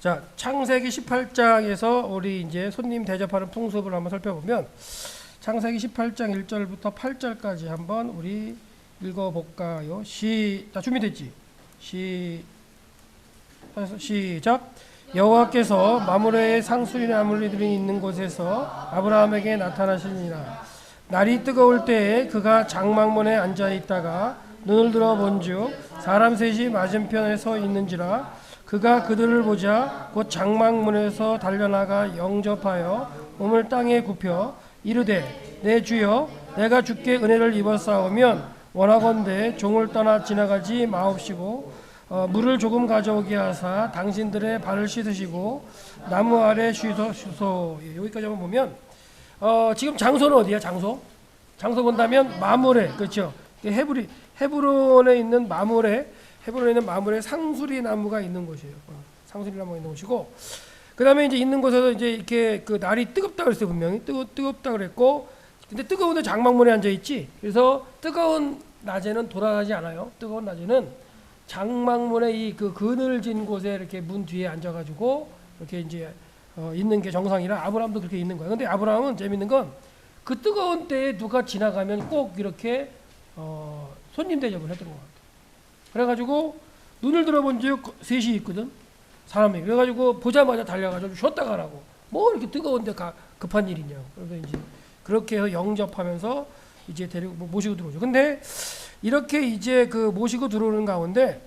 자, 창세기 18장에서 우리 이제 손님 대접하는 풍습을 한번 살펴보면 창세기 18장 1절부터 8절까지 한번 우리 읽어볼까요? 자, 준비됐지? 시작. 여호와께서 마므레의 상수리 나무들이 있는 곳에서 아브라함에게 나타나시니라. 날이 뜨거울 때에 그가 장막문에 앉아 있다가 눈을 들어 본즉 사람 셋이 맞은편에 서 있는지라. 그가 그들을 보자 곧 장막문에서 달려나가 영접하여 몸을 땅에 굽혀 이르되 내 주여 내가 주께 은혜를 입었사오면 원하건대 종을 떠나 지나가지 마옵시고 물을 조금 가져오게 하사 당신들의 발을 씻으시고 나무 아래 쉬소서. 여기까지 한번 보면 지금 장소는 어디야? 장소 본다면 마므레, 그렇죠? 헤브론에 있는 마므레 상수리 나무가 있는 곳이에요. 상수리 나무가 있는 곳이고, 그 다음에 이제 있는 곳에서 이제 이렇게 그 날이 뜨겁다 그랬어요. 분명히 뜨겁다 그랬고, 근데 뜨거운데 장막문에 앉아 있지. 그래서 뜨거운 낮에는 돌아가지 않아요. 뜨거운 낮에는 장막문에 이 그 그늘진 곳에 이렇게 문 뒤에 앉아가지고 이렇게 이제 있는 게 정상이라 아브라함도 그렇게 있는 거야. 근데 아브라함은 재밌는 건 그 뜨거운 때에 누가 지나가면 꼭 이렇게 손님 대접을 했던 것 같아요. 그래가지고 눈을 들어본즉 셋이 있거든, 사람이. 그래가지고 보자마자 달려가지고 쉬었다 가라고. 뭐 이렇게 뜨거운데 급한 일이냐고. 그래서 이제 그렇게 해서 영접하면서 이제 데리고 모시고 들어오죠. 근데 이렇게 이제 그 모시고 들어오는 가운데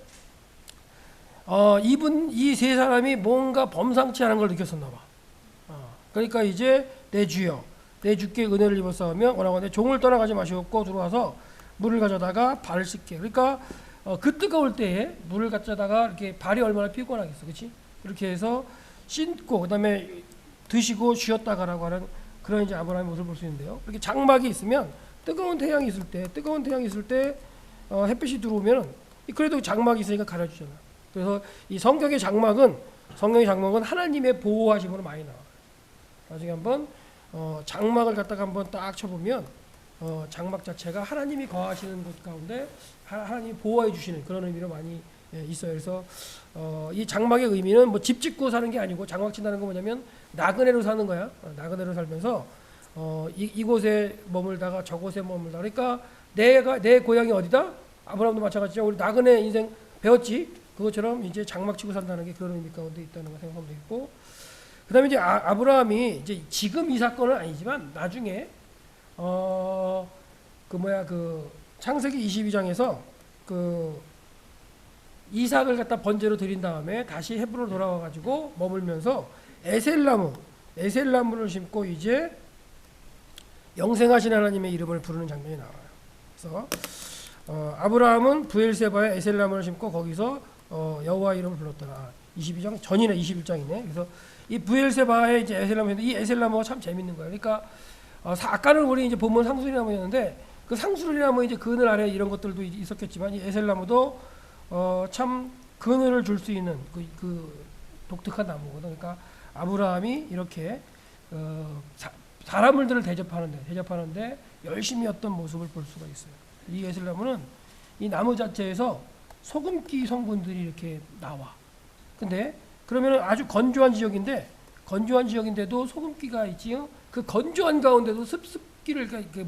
이 세 사람이 뭔가 범상치 않은 걸 느꼈었나 봐. 그러니까 이제 내 주여 내 주께 은혜를 입었사오면 원하건대 종을 떠나가지 마시옵고 들어와서 물을 가져다가 발을 씻게. 그러니까 그 뜨거울 때에 물을 가져다가 이렇게 발이 얼마나 피곤하겠어, 그렇지? 그렇게 해서 씻고 그다음에 드시고 쉬었다 가라고 하는 그런 이제 아브라함의 모습을 볼 수 있는데요. 이렇게 장막이 있으면 뜨거운 태양이 있을 때 햇빛이 들어오면 그래도 장막이 있으니까 가려주잖아. 그래서 이 성경의 장막은 하나님의 보호하심으로 많이 나와. 나중에 한번 장막을 갖다가 한번 딱 쳐보면 장막 자체가 하나님이 거하시는 곳 가운데 하나님이 보호해 주시는 그런 의미로 많이 있어요. 그래서 이 장막의 의미는 뭐 집 짓고 사는 게 아니고, 장막 친다는 건 뭐냐면 나그네로 사는 거야. 나그네로 살면서 이곳에 머물다가 저곳에 머물다. 그러니까 내 고향이 어디다? 아브라함도 마찬가지죠. 우리 나그네 인생 배웠지? 그것처럼 이제 장막 치고 산다는 게 그런 의미 가운데 있다는 거 생각하면 되겠고, 그 다음에 이제 아브라함이 이제 지금 이 사건은 아니지만 나중에 그 창세기 22장에서 그 이삭을 갖다 번제로 드린 다음에 다시 헤브론으로 돌아와 가지고 머물면서 에셀나무를 심고 이제 영생하신 하나님의 이름을 부르는 장면이 나와요. 그래서 아브라함은 부엘세바에 에셀나무를 심고 거기서 여호와 이름을 불렀더라. 22장 전이네, 21장이네. 그래서 이 부엘세바에 이제 에셀나무인데 이 에셀나무가 참 재밌는 거예요. 그러니까 아까는 우리 이제 본문 상수리나무였는데 그 상수리나무 이제 그늘 아래 이런 것들도 있었겠지만 이 에셀나무도 참 그늘을 줄 수 있는 그 독특한 나무거든. 그러니까 아브라함이 이렇게 사람들을 대접하는데 열심히 했던 모습을 볼 수가 있어요. 이 에셀나무는 이 나무 자체에서 소금기 성분들이 이렇게 나와. 근데 그러면 아주 건조한 지역인데도 소금기가 있지요. 그 건조한 가운데도 습기를 이렇게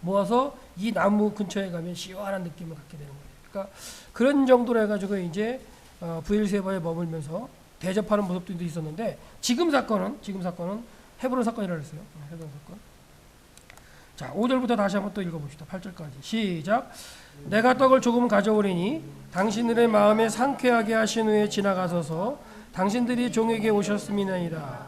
모아서 이 나무 근처에 가면 시원한 느낌을 갖게 되는 거예요. 그러니까 그런 정도로 해가지고 이제 부엘세바에 머물면서 대접하는 모습도 있었는데, 지금 사건은 헤브론 사건이라고 했어요. 헤브론 사건. 자, 5절부터 다시 한번 또 읽어봅시다. 8절까지 시작. 내가 떡을 조금 가져오리니 당신들의 마음에 상쾌하게 하신 후에 지나가소서. 당신들이 종에게 오셨음이니이다.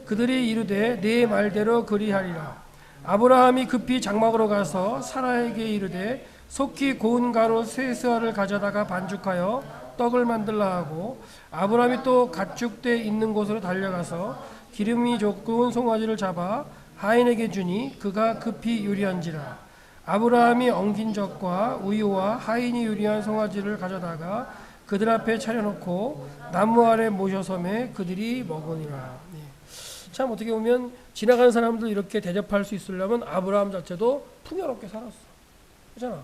그들이 이르되 네 말대로 그리하리라. 아브라함이 급히 장막으로 가서 사라에게 이르되 속히 고운 가루 세 스아를 가져다가 반죽하여 떡을 만들라 하고, 아브라함이 또 가축대 있는 곳으로 달려가서 기름이 좋은 송아지를 잡아 하인에게 주니 그가 급히 요리한지라. 아브라함이 엉긴 젖과 우유와 하인이 요리한 송아지를 가져다가 그들 앞에 차려놓고 나무 아래 모셔섬에 그들이 먹으니라. 참 어떻게 보면 지나가는 사람들 이렇게 대접할 수 있으려면 아브라함 자체도 풍요롭게 살았어. 그렇잖아.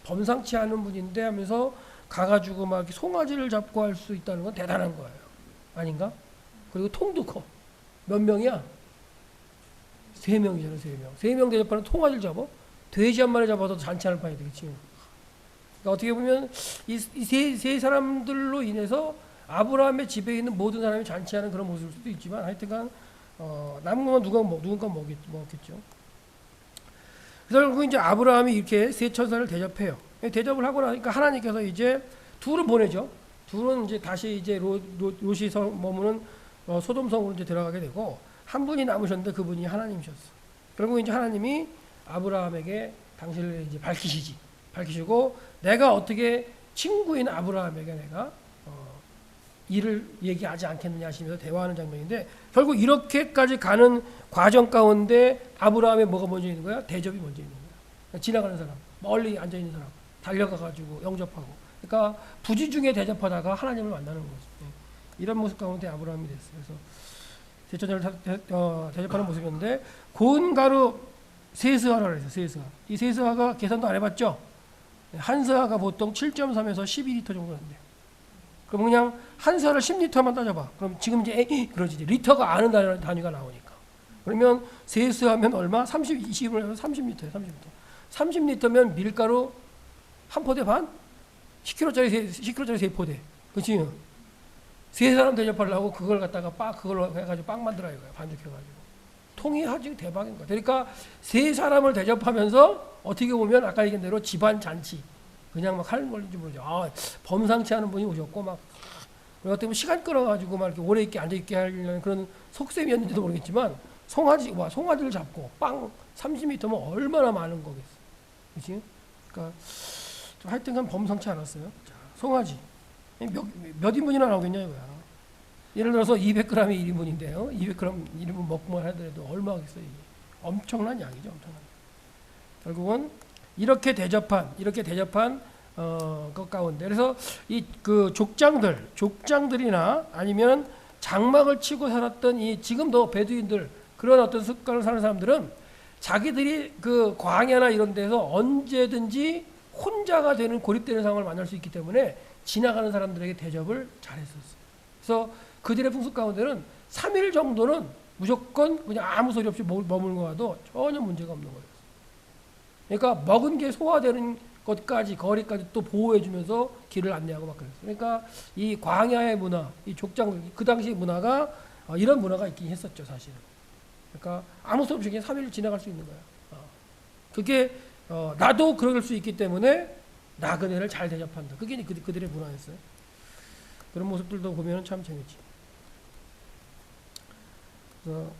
범상치 않은 분인데 하면서 가가지고 막 송아지를 잡고 할 수 있다는 건 대단한 거예요. 아닌가? 그리고 통도 커. 몇 명이야? 3명이잖아, 3명. 3명 대접하는 통화를 잡아? 돼지 한 마리 잡아도 잔치하는 판이 되겠지. 그러니까 어떻게 보면 이 세 사람들로 인해서 아브라함의 집에 있는 모든 사람이 잔치하는 그런 모습일 수도 있지만 하여튼간 남은 건 누군가 먹겠죠. 그래서 결국 이제 아브라함이 이렇게 세 천사를 대접해요. 대접을 하고 나니까 하나님께서 이제 둘을 보내죠. 둘은 이제 다시 이제 롯이 머무는 소돔성으로 이제 들어가게 되고 한 분이 남으셨는데 그분이 하나님이셨어. 결국 이제 하나님이 아브라함에게 당신을 이제 밝히시고 내가 어떻게 친구인 아브라함에게 내가 일을 얘기하지 않겠느냐 하시면서 대화하는 장면인데 결국 이렇게까지 가는 과정 가운데 아브라함의 뭐가 먼저 있는 거야? 대접이 먼저 있는 거야. 지나가는 사람, 멀리 앉아 있는 사람 달려가가지고 영접하고. 그러니까 부지 중에 대접하다가 하나님을 만나는 거죠. 이런 모습 가운데 아브라함이 됐어요. 그래서 대천자를 대접하는 모습이었는데 고운 가루 세스하라고 했어요. 세스하. 이 세스하가 계산도 안 해봤죠? 한 스하가 보통 7.3에서 12리터 정도 된대요. 그럼 그냥 한 스하를 10리터만 따져봐. 그럼 지금 이제 그러지. 리터가 아는 단위가 나오니까. 그러면 세스하면 얼마? 20을 해서 30리터예요. 30리터면 밀가루 한 포대 반? 10kg짜리 3포대. 그치? 세 사람 대접하려고 그걸 갖다가 그걸 해가지고 빵 만들어요. 반죽해가지고. 통이 아주 대박인 거야. 그러니까 세 사람을 대접하면서 어떻게 보면 아까 얘기한 대로 집안 잔치. 그냥 막 하는 걸지 모르죠. 범상치 않은 분이 오셨고 막 어떻게 보면 시간 끌어가지고 막 이렇게 오래 있게 앉아있게 하려는 그런 속셈이었는지도 모르겠지만 송아지를 잡고 빵 30m면 얼마나 많은 거겠어. 그치? 그러니까 좀 하여튼간 범상치 않았어요. 자, 송아지. 몇 인분이나 나오겠냐 이거야. 예를 들어서 200g이 1인분인데요. 200g 1인분 먹고만 하더라도 얼마겠어요. 이게. 엄청난 양이죠. 엄청난. 결국은 이렇게 대접한 것 가운데 그래서 이 그 족장들이나 아니면 장막을 치고 살았던 이 지금도 베두인들 그런 어떤 습관을 사는 사람들은 자기들이 그 광야나 이런 데서 언제든지 혼자가 되는 고립되는 상황을 만날 수 있기 때문에 지나가는 사람들에게 대접을 잘했었어요. 그래서 그들의 풍습 가운데는 3일 정도는 무조건 그냥 아무 소리 없이 머물고 가도 전혀 문제가 없는 거예요. 그러니까 먹은 게 소화되는 것까지 거리까지 또 보호해주면서 길을 안내하고 막 그랬어요. 그러니까 이 광야의 문화, 이 족장 그 당시 문화가 이런 문화가 있긴 했었죠, 사실은. 그러니까 아무 소리 없이 그냥 3일 지나갈 수 있는 거야. 그게 나도 그럴 수 있기 때문에 나그네를 잘 대접한다. 그게 그들의 문화였어요. 그런 모습들도 보면 참 재밌지. 그래서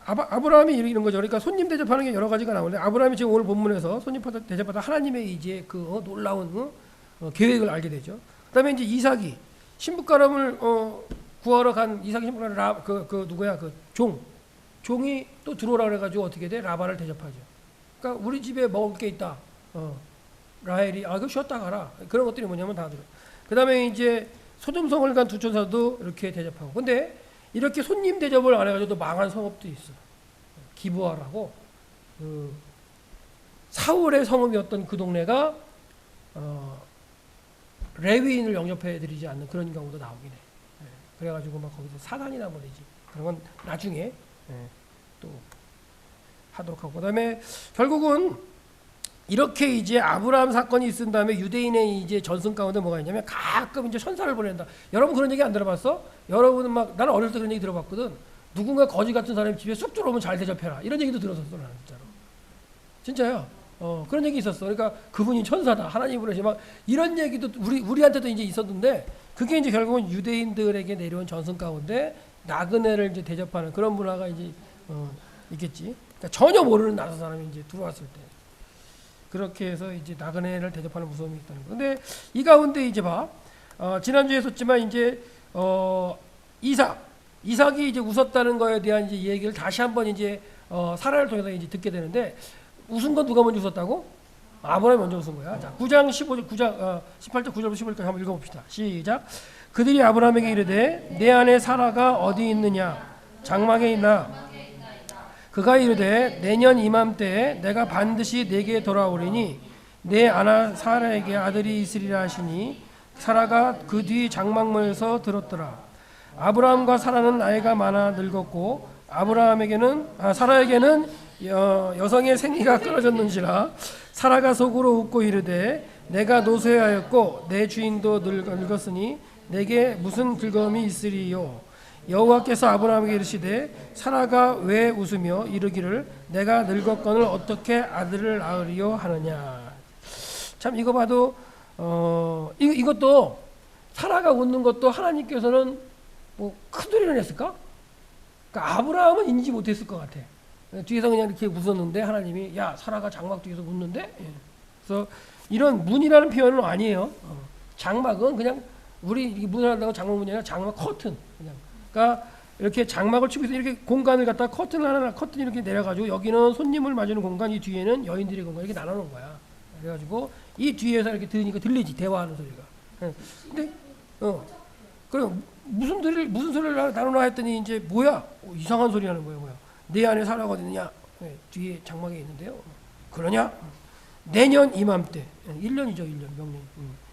아브라함이 이런 거죠. 그러니까 손님 대접하는 게 여러 가지가 나오는데 아브라함이 지금 오늘 본문에서 손님 대접받아 하나님의 이제 그 놀라운 계획을 알게 되죠. 그다음에 이제 이삭이 신부가람을 구하러 간 이삭이 신부가람 누구야 그 종이 또 들어오라 그래가지고 어떻게 돼? 라반을 대접하죠. 그러니까 우리 집에 먹을 게 있다. 라헬이 그 쉬었다 가라. 그런 것들이 뭐냐면 다 들어. 그다음에 이제 소돔성을 간 두 천사도 이렇게 대접하고. 근데 이렇게 손님 대접을 안 해가지고 또 망한 성읍도 있어. 기브아라고 사울의 성읍이었던 그 동네가 레위인을 영접해드리지 않는 그런 경우도 나오긴 해. 그래가지고 막 거기서 사단이나 버리지. 그런 건 나중에 또 하도록 하고. 그다음에 결국은 이렇게 이제 아브라함 사건이 있은 다음에 유대인의 이제 전승 가운데 뭐가 있냐면 가끔 이제 천사를 보낸다. 여러분 그런 얘기 안 들어봤어? 여러분은 막 나는 어릴 때 그런 얘기 들어봤거든. 누군가 거지 같은 사람이 집에 쑥 들어오면 잘 대접해라. 이런 얘기도 들었었어 나는 진짜로. 진짜요. 그런 얘기 있었어. 그러니까 그분이 천사다. 하나님 보내시 막 이런 얘기도 우리한테도 이제 있었는데 그게 이제 결국은 유대인들에게 내려온 전승 가운데 나그네를 이제 대접하는 그런 문화가 이제 있겠지. 그러니까 전혀 모르는 나라 사람이 이제 들어왔을 때. 그렇게 해서 이제 나그네를 대접하는 무서움이 있다는 거. 근데 이 가운데 이제 지난주에 했었지만 이제 이삭이 이제 웃었다는 거에 대한 이제 얘기를 다시 한번 이제 사라를 통해서 이제 듣게 되는데 웃은 건 누가 먼저 웃었다고? 아브라함이 먼저 웃은 거야. 자, 9장 18절 9절부터 11절까지 한번 읽어봅시다. 시작. 그들이 아브라함에게 이르되 내 아내 사라가 어디 있느냐? 장막에 있나? 그가 이르되 내년 이맘때에 내가 반드시 내게 돌아오리니 내 아내 사라에게 아들이 있으리라 하시니 사라가 그 뒤 장막문에서 들었더라. 아브라함과 사라는 나이가 많아 늙었고 사라에게는 여성의 생리가 끊어졌는지라 사라가 속으로 웃고 이르되 내가 노쇠하였고 내 주인도 늙었으니 내게 무슨 즐거움이 있으리요. 여호와께서 아브라함에게 이르시되 사라가 왜 웃으며 이르기를 내가 늙었거늘 어떻게 아들을 낳으리요 하느냐. 참 이거 봐도 이것도 사라가 웃는 것도 하나님께서는 뭐 큰 소리를 냈을까? 그러니까 아브라함은 인지 못했을 것 같아. 뒤에서 그냥 이렇게 웃었는데 하나님이 야 사라가 장막 뒤에서 웃는데. 그래서 이런 문이라는 표현은 아니에요. 장막은 그냥 우리 문을 한다고 장막문이 아니라 장막 커튼 그냥. 그러니까 이렇게 장막을 치고 있어 이렇게 공간을 갖다 커튼 이렇게 내려가지고 여기는 손님을 맞이는 공간, 이 뒤에는 여인들의 공간 이렇게 나눠놓은 거야. 그래가지고 이 뒤에서 이렇게 들으니까 들리지 대화하는 소리가. 근데 그럼 무슨 소리를 나누나 했더니 이제 뭐야 이상한 소리 하는 거야. 뭐야 내 안에 사라가 어디 있느냐? 뒤에 장막에 있는데요. 그러냐? 내년 이맘때 1년이죠 1년 명령.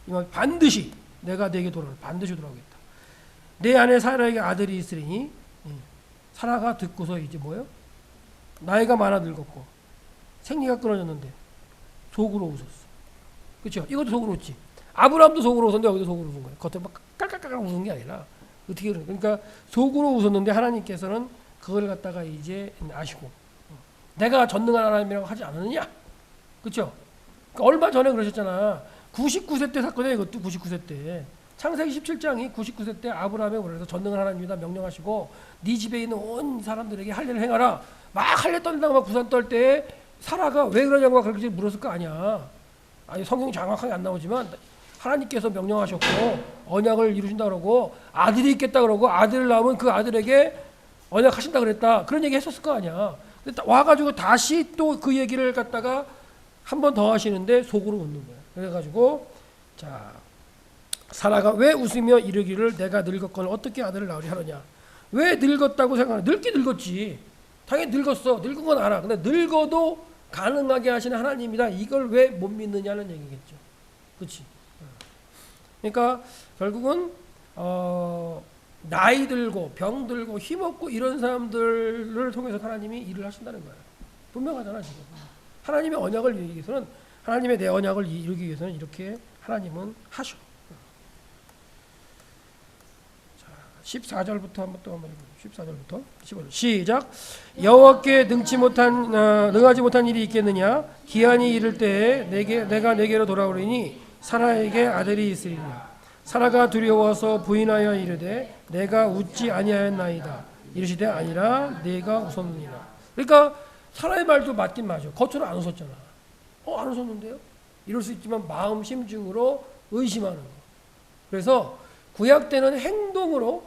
이맘 반드시 내가 내게 반드시 돌아오겠다. 내 안에 사라에게 아들이 있으리니 사라가 듣고서 이제 뭐예요? 나이가 많아 늙었고 생리가 끊어졌는데 속으로 웃었어. 그렇죠? 이것도 속으로 웃지. 아브라함도 속으로 웃었는데 여기도 속으로 웃은 거예요. 겉에 막 깔깔깔깔 웃은 게 아니라 어떻게 그러니까 속으로 웃었는데 하나님께서는 그걸 갖다가 이제 아시고 내가 전능한 하나님이라고 하지 않았느냐? 그렇죠? 그러니까 얼마 전에 그러셨잖아. 99세 때 사건이에요. 이것도 99세 때. 창세기 17장이 99세 때 아브라함에 그래서 전능한 하나님이다 명령하시고 네 집에 있는 온 사람들에게 할례를 행하라. 막 할례 떨다가 막 부산 떨 때 사라가 왜 그러냐고 그렇게 물었을 거 아니야. 아니 성경이 정확하게 안 나오지만 하나님께서 명령하셨고 언약을 이루신다 그러고 아들이 있겠다 그러고 아들을 낳으면 그 아들에게 언약하신다 그랬다. 그런 얘기 했었을 거 아니야. 근데 와가지고 다시 또 그 얘기를 갖다가 한 번 더 하시는데 속으로 웃는 거야. 그래가지고 자 사라가 왜 웃으며 이르기를 내가 늙었거늘 어떻게 아들을 낳으리 하느냐. 왜 늙었다고 생각하냐. 늙었지. 당연히 늙었어. 늙은 건 알아. 근데 늙어도 가능하게 하시는 하나님이다. 이걸 왜 못 믿느냐는 얘기겠죠. 그렇지. 그러니까 결국은 나이 들고 병 들고 힘없고 이런 사람들을 통해서 하나님이 일을 하신다는 거예요. 분명하잖아 지금. 하나님의 언약을 이루기 위해서는 하나님의 내 언약을 이루기 위해서는 이렇게 하나님은 하셔. 자, 14절부터 한번 해보죠. 14절부터 15절 시작. 여호와께 능하지 못한 일이 있겠느냐? 기한이 이를 때에 내가 내게로 돌아오리니 사라에게 아들이 있으리라. 사라가 두려워서 부인하여 이르되 내가 웃지 아니하였나이다. 이르시되 아니라 내가 웃었느니라. 그러니까 사라의 말도 맞긴 맞아. 겉으로 안 웃었잖아. 안 웃었는데요? 이럴 수 있지만 마음 심중으로 의심하는 거. 그래서 구약 때는 행동으로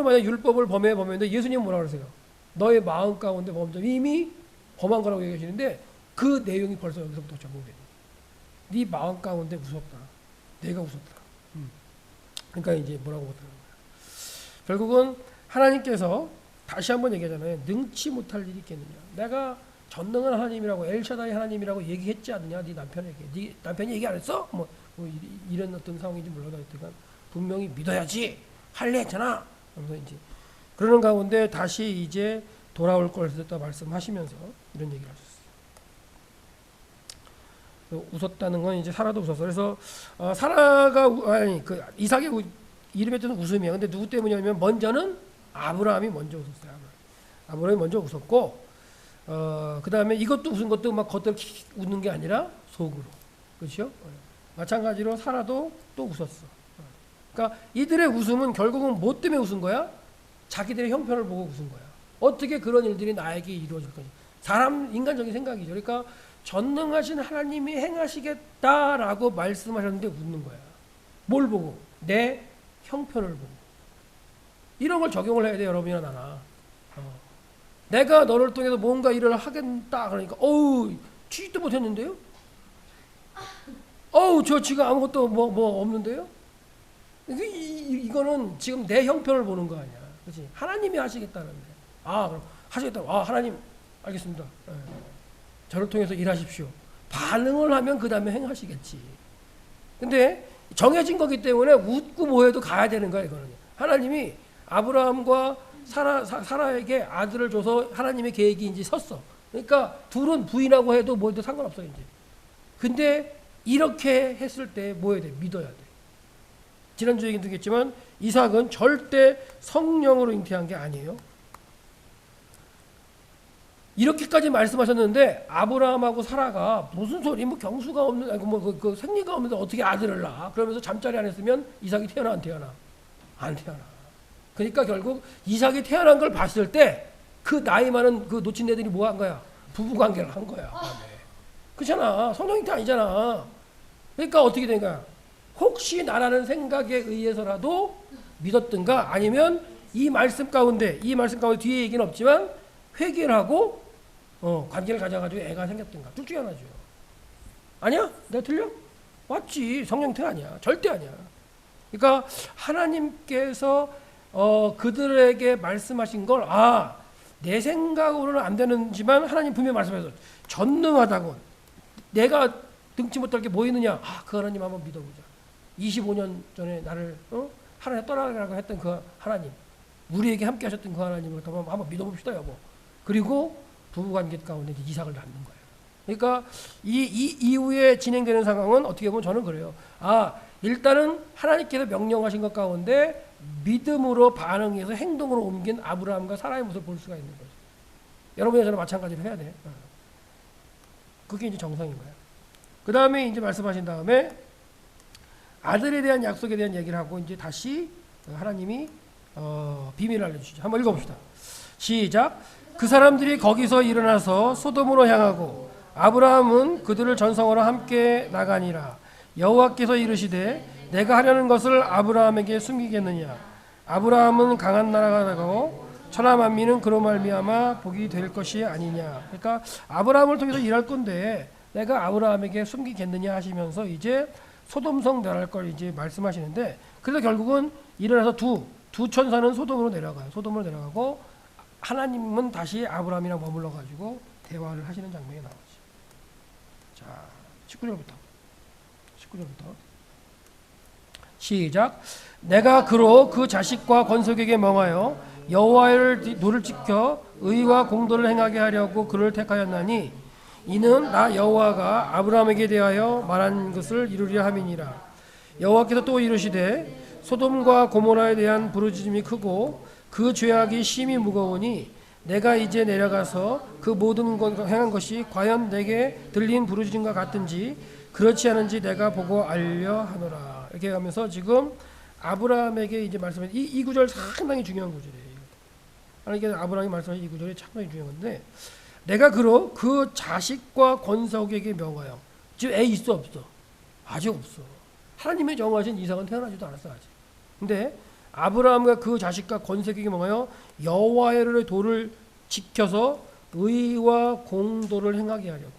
만약 율법을 범했는데 예수님은 뭐라 그러세요? 너의 마음 가운데 범죄 이미 범한 거라고 얘기하시는데 그 내용이 벌써 여기서부터 적용돼요. 네 마음 가운데 웃었다. 내가 웃었다. 그러니까 이제 뭐라고 못하는 거야. 결국은 하나님께서 다시 한번 얘기하잖아요. 능치 못할 일이 있겠느냐. 내가 전능한 하나님이라고 엘샤다이 하나님이라고 얘기했지 않느냐. 네 남편에게. 네 남편이 얘기 안 했어? 뭐 이런 어떤 상황인지 몰라도 하여튼 분명히 믿어야지. 할래 했잖아. 그래서 이제 그러는 가운데 다시 이제 돌아올 것을 말씀하시면서 이런 얘기를 하셨어요. 웃었다는 건 이제 사라도 웃었어. 그래서 사라가 그 이삭의 이름에 뜨는 웃음이야. 근데 누구 때문이냐면 먼저는 아브라함이 먼저 웃었어요. 아브라함이 먼저 웃었고 그 다음에 이것도 웃은 것도 막 겉으로 웃는 게 아니라 속으로. 그렇죠? 마찬가지로 사라도 또 웃었어. 그러니까 이들의 웃음은 결국은 뭐 때문에 웃은 거야? 자기들의 형편을 보고 웃은 거야. 어떻게 그런 일들이 나에게 이루어질 거지? 사람 인간적인 생각이죠. 그러니까 전능하신 하나님이 행하시겠다라고 말씀하셨는데 웃는 거야. 뭘 보고? 내 형편을 보고. 이런 걸 적용을 해야 돼, 여러분이나 나나. 내가 너를 통해서 뭔가 일을 하겠다 그러니까 취직도 못했는데요? 저 지금 아무것도 뭐 없는데요? 이거는 지금 내 형편을 보는 거 아니야. 그렇지? 하나님이 하시겠다는데. 그럼 하시겠다. 하나님 알겠습니다. 저를 통해서 일하십시오. 반응을 하면 그 다음에 행하시겠지. 근데 정해진 거기 때문에 웃고 뭐해도 가야 되는 거야. 이거는 하나님이 아브라함과 사라에게 아들을 줘서 하나님의 계획이 이제 섰어. 그러니까 둘은 부인하고 해도 뭐해도 상관없어 이제. 근데 이렇게 했을 때 뭐 해야 돼? 믿어야 돼. 지난주 얘기도 했겠지만 이삭은 절대 성령으로 잉태한 게 아니에요. 이렇게까지 말씀하셨는데 아브라함하고 사라가 무슨 소리 뭐 경수가 없는 아니 그 생리가 없는데 어떻게 아들을 낳아? 그러면서 잠자리 안 했으면 이삭이 태어나 안 태어나? 안 태어나. 그러니까 결국 이삭이 태어난 걸 봤을 때 그 나이 많은 그 놓친 애들이 뭐 한 거야? 부부 관계를 한 거야. 그렇잖아. 성령 잉태 아니잖아. 그러니까 어떻게 된 거야? 혹시 나라는 생각에 의해서라도 믿었든가 아니면 이 말씀 가운데 뒤에 얘기는 없지만 회개를 하고 관계를 가져가지고 애가 생겼든가 둘 중에 하나죠. 아니야? 내가 틀려? 맞지. 성령태 아니야. 절대 아니야. 그러니까 하나님께서 그들에게 말씀하신 걸 내 생각으로는 안 되는지만 하나님 분명히 말씀하셨어. 전능하다고. 내가 등치 못할 게 뭐 있느냐? 그 하나님 한번 믿어보자. 25년 전에 나를 하나님 떠나가라고 했던 그 하나님, 우리에게 함께 하셨던 그 하나님을 한번 믿어봅시다 여보. 그리고 부부관계 가운데 이삭을 낳는 거예요. 그러니까 이 이후에 진행되는 상황은 어떻게 보면 저는 그래요. 일단은 하나님께서 명령하신 것 가운데 믿음으로 반응해서 행동으로 옮긴 아브라함과 사라의 모습을 볼 수가 있는 거죠. 여러분이 저는 마찬가지로 해야 돼. 그게 이제 정상인 거예요. 그 다음에 이제 말씀하신 다음에 아들에 대한 약속에 대한 얘기를 하고 이제 다시 하나님이 비밀을 알려주시죠. 한번 읽어봅시다. 시작. 그 사람들이 거기서 일어나서 소돔으로 향하고 아브라함은 그들을 전성으로 함께 나가니라. 여호와께서 이르시되 내가 하려는 것을 아브라함에게 숨기겠느냐. 아브라함은 강한 나라가 되고 천하 만민은 그로 말미암아 복이 될 것이 아니냐. 그러니까 아브라함을 통해서 일할 건데 내가 아브라함에게 숨기겠느냐 하시면서 이제 소돔성 멸할 걸 이제 말씀하시는데 그래서 결국은 일어나서 두 천사는 소돔으로 내려가요. 소돔으로 내려가고 하나님은 다시 아브라함이랑 머물러 가지고 대화를 하시는 장면이 나오죠. 자, 19절부터 시작. 내가 그로 그 자식과 건석에게 명하여 여호와의 도를 지켜 의와 공도를 행하게 하려고 그를 택하였나니 이는 나 여호와가 아브라함에게 대하여 말한 것을 이루려 함이니라. 여호와께서 또 이르시되 소돔과 고모라에 대한 부르짖음이 크고 그 죄악이 심히 무거우니 내가 이제 내려가서 그 모든 것 행한 것이 과연 내게 들린 부르짖음과 같은지 그렇지 않은지 내가 보고 알려 하노라. 이렇게 하면서 지금 아브라함에게 이제 말씀해 이 구절 상당히 중요한 구절이에요. 하나님께서 아브라함이 말씀하신 이 구절이 상당히 중요한 건데 내가 그로 그 자식과 건석에게 명하여 지금 애 있어 없어? 아직 없어. 하나님의 정하신 이삭은 태어나지도 않았어 아직. 근데 아브라함과 그 자식과 건석에게 명하여 여호와의 도를 지켜서 의와 공도를 행하게 하려고.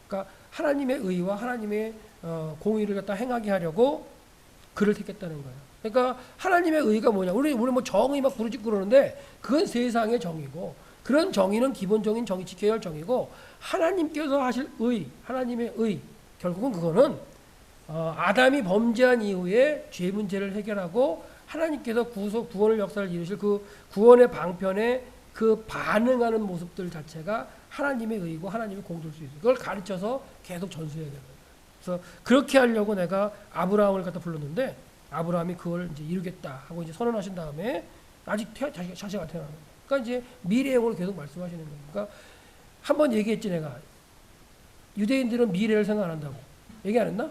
그러니까 하나님의 의와 하나님의 공의를 갖다 행하게 하려고 그를 택했다는 거예요. 그러니까 하나님의 의가 뭐냐? 우리 뭐 정의 막 부르짖고 그러는데 그건 세상의 정의고 그런 정의는 기본적인 정의 지켜야 할 정의고 하나님께서 하실 의, 하나님의 의 결국은 그거는 아담이 범죄한 이후에 죄 문제를 해결하고 하나님께서 구원을 역사를 이루실 그 구원의 방편에 그 반응하는 모습들 자체가 하나님의 의고 하나님의 공도일 수 있어요. 그걸 가르쳐서 계속 전수해야 되는 거예요. 그래서 그렇게 하려고 내가 아브라함을 갖다 불렀는데 아브라함이 그걸 이제 이루겠다 하고 이제 선언하신 다음에 아직 자식이 안 태어나는 거예요. 그러니까 이제 미래형으로 계속 말씀하시는 거예요. 그러니까 한번 얘기했지 내가 유대인들은 미래를 생각 안 한다고 얘기 안 했나?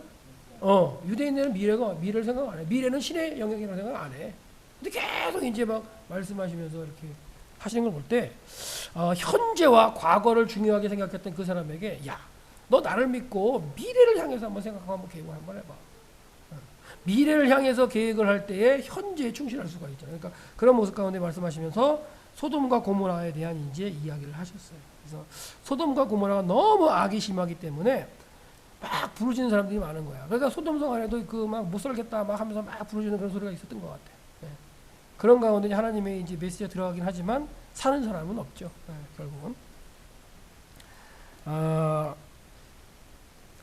유대인들은 미래를 생각 안 해. 미래는 신의 영역이라고 생각 안 해. 근데 계속 이제 막 말씀하시면서 이렇게 하시는 걸 볼 때 현재와 과거를 중요하게 생각했던 그 사람에게 야, 너 나를 믿고 미래를 향해서 한번 생각하고 한번 계획을 한번 해봐. 미래를 향해서 계획을 할 때에 현재에 충실할 수가 있잖아요. 그러니까 그런 모습 가운데 말씀하시면서 소돔과 고모라에 대한 이제 이야기를 하셨어요. 그래서 소돔과 고모라가 너무 악이 심하기 때문에 막 부르짖는 사람들이 많은 거야. 그러니까 소돔성 안에도 그 막 못 살겠다 막 하면서 막 부르짖는 그런 소리가 있었던 것 같아. 네. 그런 가운데 하나님의 이제 메시지가 들어가긴 하지만 사는 사람은 없죠. 네, 결국은.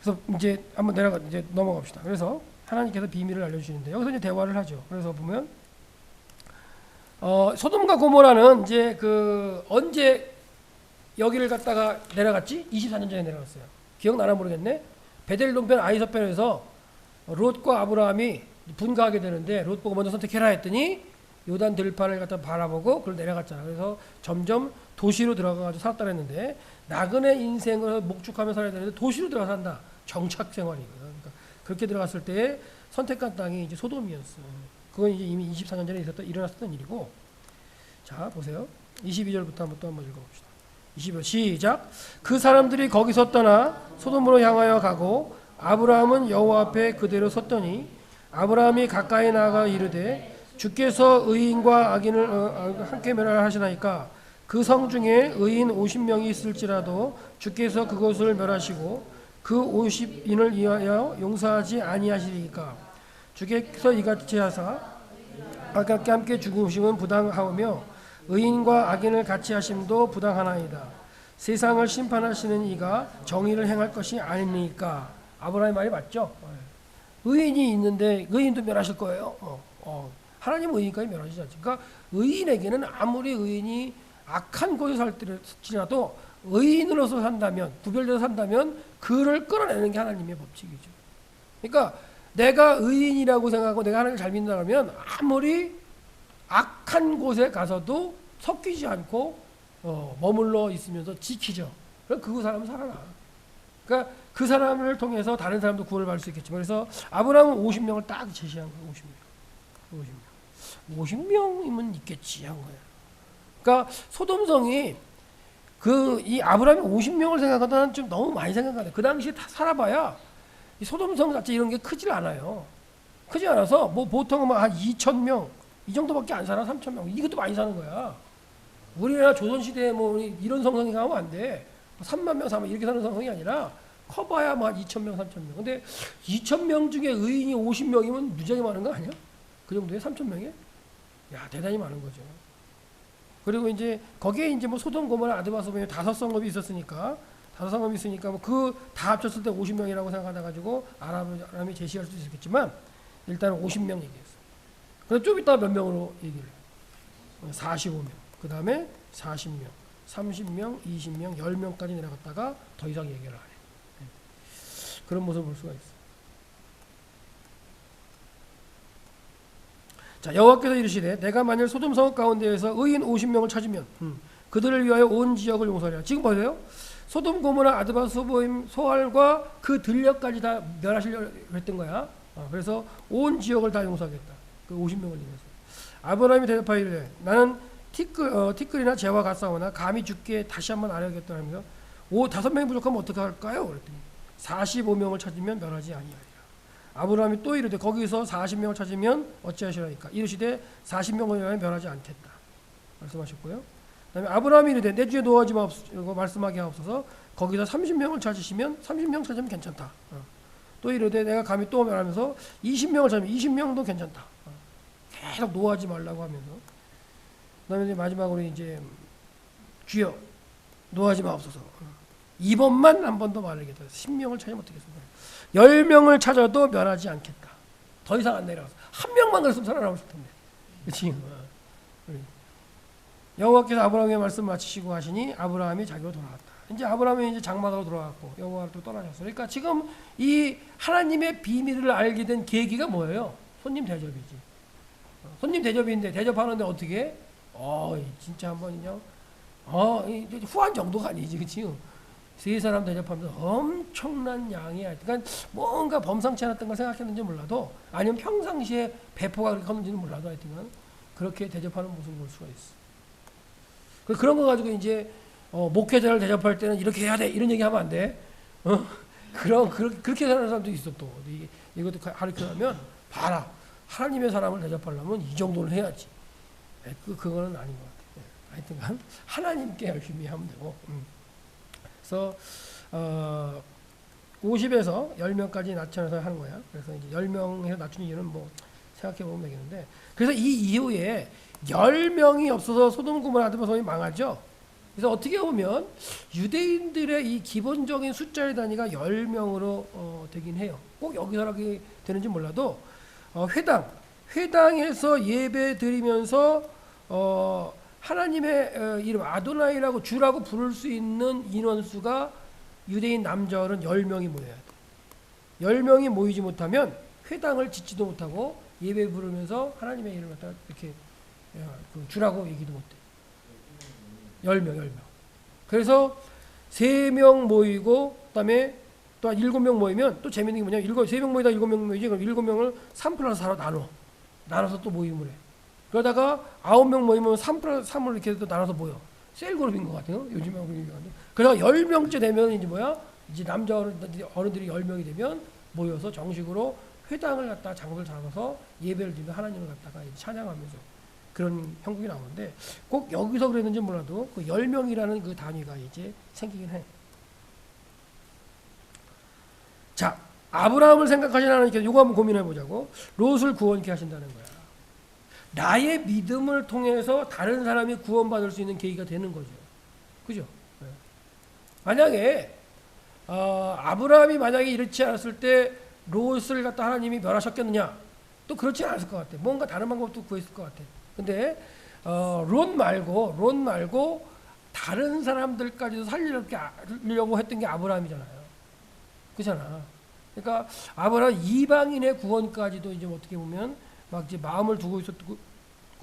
그래서 이제 한번 이제 넘어갑시다. 그래서 하나님께서 비밀을 알려주시는데 여기서 이제 대화를 하죠. 그래서 보면 소돔과 고모라는 이제 그 언제 여기를 갔다가 내려갔지? 24년 전에 내려갔어요. 기억나나 모르겠네. 베델 동편 아이서벨에서 롯과 아브라함이 분가하게 되는데 롯 보고 먼저 선택해라 했더니 요단 들판을 갖다 바라보고 그걸 내려갔잖아. 그래서 점점 도시로 들어가가지고 살았다 그랬는데 나그네 인생을 목축하며 살아야 되는데 도시로 들어가 산다. 정착 생활이거든. 그러니까 그렇게 들어갔을 때 선택한 땅이 이제 소돔이었어. 그건 이제 이미 24년 전에 일어났었던 일이고. 자, 보세요. 22절부터 한번 또 한번 읽어봅시다. 22절 시작. 그 사람들이 거기서 떠나 소돔으로 향하여 가고 아브라함은 여호와 앞에 그대로 섰더니 아브라함이 가까이 나아가 이르되 주께서 의인과 악인을 함께 멸하시나이까 그 성 중에 의인 50명이 있을지라도 주께서 그것을 멸하시고 그 50인을 위하여 용서하지 아니하시리까 주께서 이같이 하사 아깝게 함께 죽으심은 부당하오며 의인과 악인을 같이 하심도 부당하나이다. 세상을 심판하시는 이가 정의를 행할 것이 아니니까. 아브라함의 말이 맞죠? 의인이 있는데 의인도 멸하실 거예요. 하나님 의인까지 멸하시지 않죠. 그러니까 의인에게는 아무리 의인이 악한 곳에 살지라도 의인으로서 산다면, 구별되어 산다면 그를 끌어내는 게 하나님의 법칙이죠. 그러니까 내가 의인이라고 생각하고 내가 하나님을 잘 믿는다면 아무리 악한 곳에 가서도 섞이지 않고 머물러 있으면서 지키죠. 그럼 그 사람은 살아나. 그러니까 그 사람을 통해서 다른 사람도 구원을 받을 수 있겠지만 그래서 아브라함은 50명을 딱 제시한 거예요. 50명이면 있겠지 한 거예요. 그러니까 소돔성이 이 아브라함이 50명을 생각하다는 좀 너무 많이 생각하네. 그 당시에 다 살아봐야 이 소돔성 자체 이런 게 크질 않아요. 크지 않아서 뭐 보통은 한 2,000명 이 정도밖에 안 살아. 3,000명 이것도 많이 사는 거야. 우리나라 조선시대에 뭐 이런 성성이 가면 안 돼. 3만 명, 4만 이렇게 사는 성성이 아니라 커봐야 뭐 한 2,000명, 3,000명. 근데 2,000명 중에 의인이 50명이면 무지하게 많은 거 아니야? 그 정도에 3,000명에? 야, 대단히 많은 거죠. 그리고 이제 거기에 이제 뭐 소돔 고모라 아드마 소돔이 5성읍이 있었으니까 뭐 그 다 합쳤을 때 50명이라고 생각하다 가지고 아람이 제시할 수도 있었겠지만 일단은 50명 얘기했어. 그래서 좀 이따 몇 명으로 얘기를 해요. 45명. 그 다음에 40명, 30명, 20명, 10명까지 내려갔다가 더 이상 얘기를 안 해. 그런 모습을 볼 수가 있어. 자, 여호와께서 이르시되 내가 만일 소돔 성읍 가운데에서 의인 50명을 찾으면 그들을 위하여 온 지역을 용서하리라. 지금 보세요. 소돔 고모라 아드바 소보임 소알과 그 들녘까지 다 멸하시려고 했던 거야. 그래서 온 지역을 다 용서하겠다. 그 50명을 위해서. 아브라함이 대답하여 이르되 나는 티끌이나 재와 같사오나 감히 죽게 다시 한번 아뢰겠다 하면서 5명이 부족하면 어떻게 할까요? 그랬더니 45명을 찾으면 멸하지 아니하리라. 아브라함이 또 이르되 거기서 40명을 찾으면 어찌하시라니까 이르시되 40명을 위하여 멸하지 않겠다 말씀하셨고요. 그다음에 아브라함이 이르되 내 주에 노하지 마옵소서 말씀하게 하옵소서 거기서 30명을 찾으시면 30명 찾으면 괜찮다. 또 이르되 내가 감히 또 멸하면서 20명을 찾으면 20명도 괜찮다. 계속 노하지 말라고 하면서 그다음에 이제 마지막으로 이제 주여 노하지 마옵소서. 이번만 한 번 더 말하겠다. 10명을 찾으면 어떻겠습니까? 10명을 찾아도 멸하지 않겠다. 더 이상 안 내려가서 한 명만 그랬으면 살아남았을 텐데. 그렇지? 여호와께서 아브라함의 말씀 마치시고 하시니 아브라함이 자기로 돌아갔다. 이제 아브라함이 이제 장막으로 돌아갔고 여호와를 또 떠나셨어요. 그러니까 지금 이 하나님의 비밀을 알게 된 계기가 뭐예요? 손님 대접이지. 손님 대접인데 대접하는데 어떻게? 진짜 한번요. 후한 정도가 아니지, 그치? 세 사람 대접하면서 엄청난 양이 그러니까 뭔가 범상치 않았던 걸 생각했는지 몰라도 아니면 평상시에 배포가 그렇게 컸는지는 몰라도 하여튼 그렇게 대접하는 모습을 볼 수가 있어. 그런 거 가지고 이제 목회자를 대접할 때는 이렇게 해야 돼 이런 얘기 하면 안 돼. 그렇게 사는 사람도 있어 또. 이것도 가르쳐하면 봐라. 하나님의 사람을 대접하려면 이 정도는 해야지. 그거는 아닌 것 같아요. 하여튼 하나님께 열심히 하면 되고. 그래서 50에서 10명까지 낮춰서 하는 거야. 그래서 이제 10명에서 낮춘 이유는 뭐 생각해 보면 되겠는데 그래서 이 이후에 10명이 없어서 소돔 고모라 아드마 소돔이 망하죠. 그래서 어떻게 보면 유대인들의 이 기본적인 숫자의 단위가 10명으로 되긴 해요. 꼭 여기서라게 되는지 몰라도 회당에서 예배 드리면서 하나님의 이름 아도나이라고 주라고 부를 수 있는 인원수가 유대인 남자 어른 10명이 모여야 돼. 10명이 모이지 못하면 회당을 짓지도 못하고 예배 부르면서 하나님의 이름을 갖다가 이렇게 주라고 얘기도 못해. 10명. 그래서 3명 모이고 그다음에 또 7명 모이면 또 재밌는 게 뭐냐면 3명 모이다 7명 모이지. 그럼 7명을 3+4로 나눠서 또 모임을 해. 그러다가 9명 모이면 3+3으로 이렇게 또 나눠서 모여. 셀 그룹인 것 같아요. 요즘에 그룹인 것 같아요. 그래서 10명째 되면 이제 뭐야? 이제 남자 어른들이 10명이 되면 모여서 정식으로 회당을 갖다가 장을 잡아서 예배를 드리며 하나님을 갖다가 찬양하면서 그런 형국이 나오는데 꼭 여기서 그랬는지 몰라도 그 10명이라는 그 단위가 이제 생기긴 해. 자, 아브라함을 생각하시는 하나님께서 이거 한번 고민해 보자고. 롯을 구원케 하신다는 거야. 나의 믿음을 통해서 다른 사람이 구원받을 수 있는 계기가 되는 거죠. 그죠? 네. 만약에 아브라함이 만약에 이렇지 않았을 때 롯을 갖다 하나님이 멸하셨겠느냐? 또 그렇지 않았을 것 같아. 뭔가 다른 방법도 구했을 것 같아. 근데 롯 말고 다른 사람들까지도 살리려고 했던 게 아브라함이잖아요. 그렇잖아. 그러니까 아브라함 이방인의 구원까지도 이제 어떻게 보면 막 이제 마음을 두고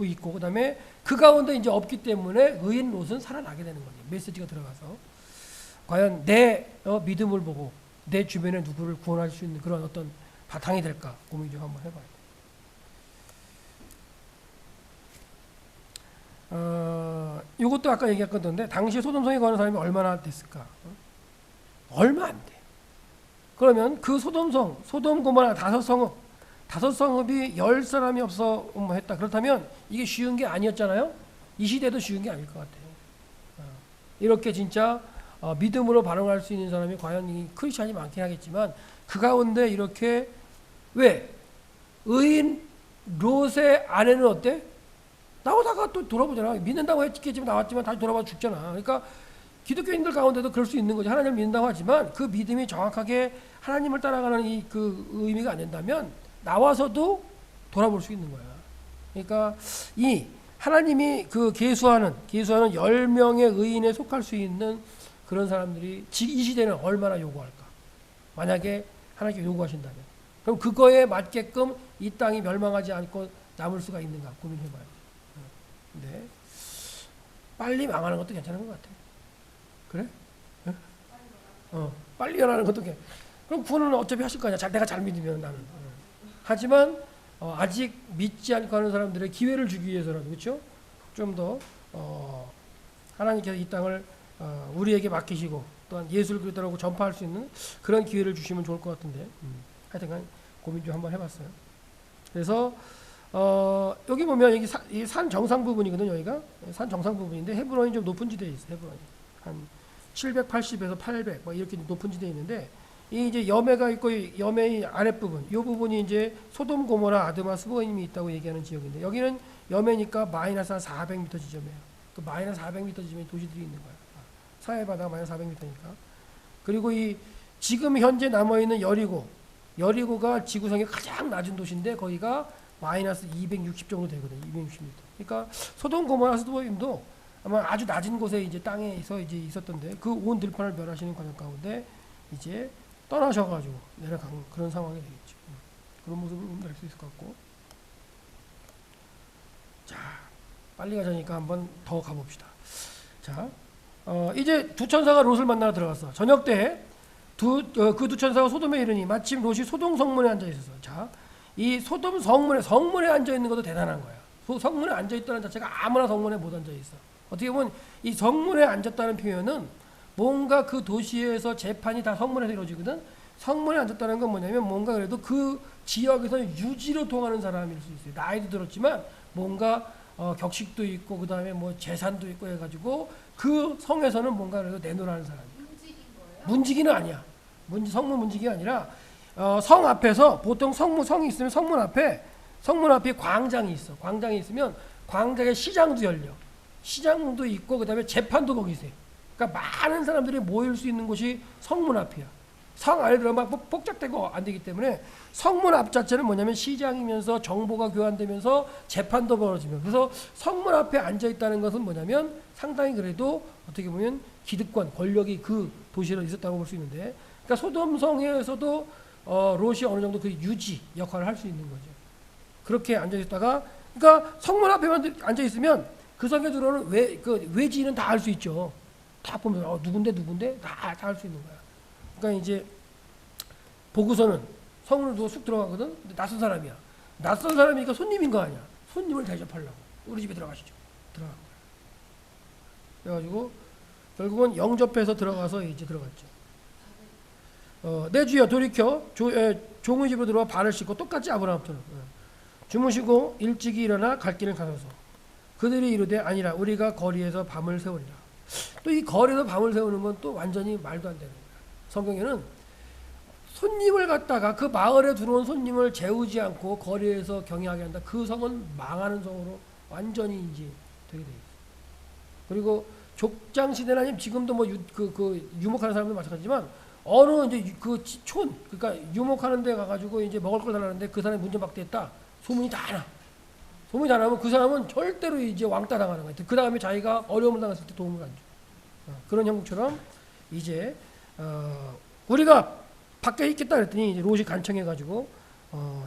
있고 그다음에 그 가운데 이제 없기 때문에 의인 롯은 살아나게 되는 거지. 메시지가 들어가서 과연 내 믿음을 보고 내 주변에 누구를 구원할 수 있는 그런 어떤 바탕이 될까 고민 좀 한번 해봐요. 이것도 아까 얘기했던데 당시 소돔성에 거하는 사람이 얼마나 됐을까? 얼마 안 돼. 그러면 그 소돔 고모라 5성읍이 10사람이 없어 했다. 그렇다면 이게 쉬운 게 아니었잖아요. 이 시대도 쉬운 게 아닐 것 같아요. 이렇게 진짜 믿음으로 반응할 수 있는 사람이 과연 이 크리스찬이 많긴 하겠지만 그 가운데 이렇게 왜 의인 롯의 아내는 어때? 나오다가 또 돌아보잖아. 믿는다고 했겠지만 나왔지만 다시 돌아봐 죽잖아. 그러니까 기독교인들 가운데도 그럴 수 있는 거지. 하나님을 믿는다고 하지만 그 믿음이 정확하게 하나님을 따라가는 이 그 의미가 안 된다면 나와서도 돌아볼 수 있는 거야. 그러니까 이 하나님이 그 계수하는 10명의 의인에 속할 수 있는 그런 사람들이 이 시대는 얼마나 요구할까? 만약에 하나님께 요구하신다면 그럼 그거에 맞게끔 이 땅이 멸망하지 않고 남을 수가 있는가 고민해봐요. 근데 빨리 망하는 것도 괜찮은 것 같아. 그래? 빨리 일어나는 것도 그럼 구원은 어차피 하실 거 아니야. 내가 잘 믿으면 나는. 하지만 아직 믿지 않고 하는 사람들의 기회를 주기 위해서라도 그렇죠? 좀 더 하나님께서 이 땅을 우리에게 맡기시고 또한 예수를 그리스도라고 전파할 수 있는 그런 기회를 주시면 좋을 것 같은데 하여튼간 고민 좀 한번 해봤어요. 그래서 여기 보면 여기 산 정상 부분이거든요. 여기가 산 정상 부분인데 헤브론이 좀 높은 지대에 있어요. 헤브론이 한 780에서 800 뭐 이렇게 높은 지대에 있는데 이 이제 염해가 있고 염해의 아랫부분 이 부분이 이제 소돔 고모라 아드마 스보임이 있다고 얘기하는 지역인데 여기는 염해니까 마이너스 한 400m 지점이에요. 그 마이너스 400m 지점에 도시들이 있는 거야. 사해 바다가 마이너스 400m니까. 그리고 이 지금 현재 남아 있는 여리고가 지구상의 가장 낮은 도시인데 거기가 마이너스 260 정도 되거든요. 260m. 그러니까 소돔 고모라 스보임도 아마 아주 낮은 곳에 이제 땅에서 이제 있었던데 그 온 들판을 멸하시는 과정 가운데 이제 떠나셔가지고 내려간 그런 상황이 되겠죠. 그런 모습을 알 수 있을 것 같고. 자, 빨리 가자니까 한번 더 가봅시다. 자, 이제 두 천사가 롯을 만나러 들어갔어. 저녁 때 그 두 천사가 소돔에 이르니 마침 롯이 소돔 성문에 앉아 있었어. 자, 이 소돔 성문에 앉아 있는 것도 대단한 거야. 성문에 앉아 있다는 자체가 아무나 성문에 못 앉아 있어. 어떻게 보면 이 성문에 앉았다는 표현은 뭔가 그 도시에서 재판이 다 성문에서 이루어지거든. 성문에 앉았다는 건 뭐냐면 뭔가 그래도 그 지역에서 유지로 통하는 사람일 수 있어요. 나이도 들었지만 뭔가 격식도 있고 그 다음에 뭐 재산도 있고 해가지고 그 성에서는 뭔가 그래도 내놓으라는 사람이에요. 문지기는 아니야. 성문 문지기가 아니라 성 앞에서 보통 성이 있으면 성문 앞에 광장이 있어. 광장이 있으면 광장에 시장도 열려. 시장도 있고 그다음에 재판도 거기 있어요. 그러니까 많은 사람들이 모일 수 있는 곳이 성문 앞이야. 성 안에 들어가면 막 복잡되고 안 되기 때문에 성문 앞 자체는 뭐냐면 시장이면서 정보가 교환되면서 재판도 벌어지면, 그래서 성문 앞에 앉아 있다는 것은 뭐냐면 상당히 그래도 어떻게 보면 기득권 권력이 그 도시에 있었다고 볼 수 있는데, 그러니까 소돔성에서도 롯이 어느 정도 그 유지 역할을 할 수 있는 거죠. 그렇게 앉아 있다가, 그러니까 성문 앞에만 앉아 있으면 그 성에 들어오는 외지인은 다 알 수 있죠. 다 보면 누군데 다 알 수 있는 거야. 그러니까 이제 보고서는 성문을 두고 쑥 들어가거든. 근데 낯선 사람이야. 낯선 사람이니까 손님인 거 아니야. 손님을 대접하려고 우리 집에 들어가시죠. 들어간 거야. 그래가지고 결국은 영접해서 들어가서 이제 들어갔죠. 내 주여 돌이켜 종의 집으로 들어와 발을 씻고, 똑같이 아브라함처럼 주무시고 일찍이 일어나 갈 길을 가소서. 그들이 이르되 아니라 우리가 거리에서 밤을 세우리라. 또 이 거리에서 밤을 세우는 건 또 완전히 말도 안 되는 거야. 성경에는 손님을 갖다가 그 마을에 들어온 손님을 재우지 않고 거리에서 경영하게 한다. 그 성은 망하는 성으로 완전히 이제 되게 돼 있어. 그리고 족장 시대는 아니면 지금도 뭐 유목하는 사람도 마찬가지지만, 어느 이제 그러니까 유목하는 데 가가지고 이제 먹을 걸 달라는데 그 사람이 문전박대했다. 소문이 다 나. 소문이 다 나면 그 사람은 절대로 이제 왕따 당하는 거야. 그 다음에 자기가 어려움을 당했을 때 도움을 안 줘. 그런 형국처럼 이제 우리가 밖에 있겠다 그랬더니 이제 롯이 간청해가지고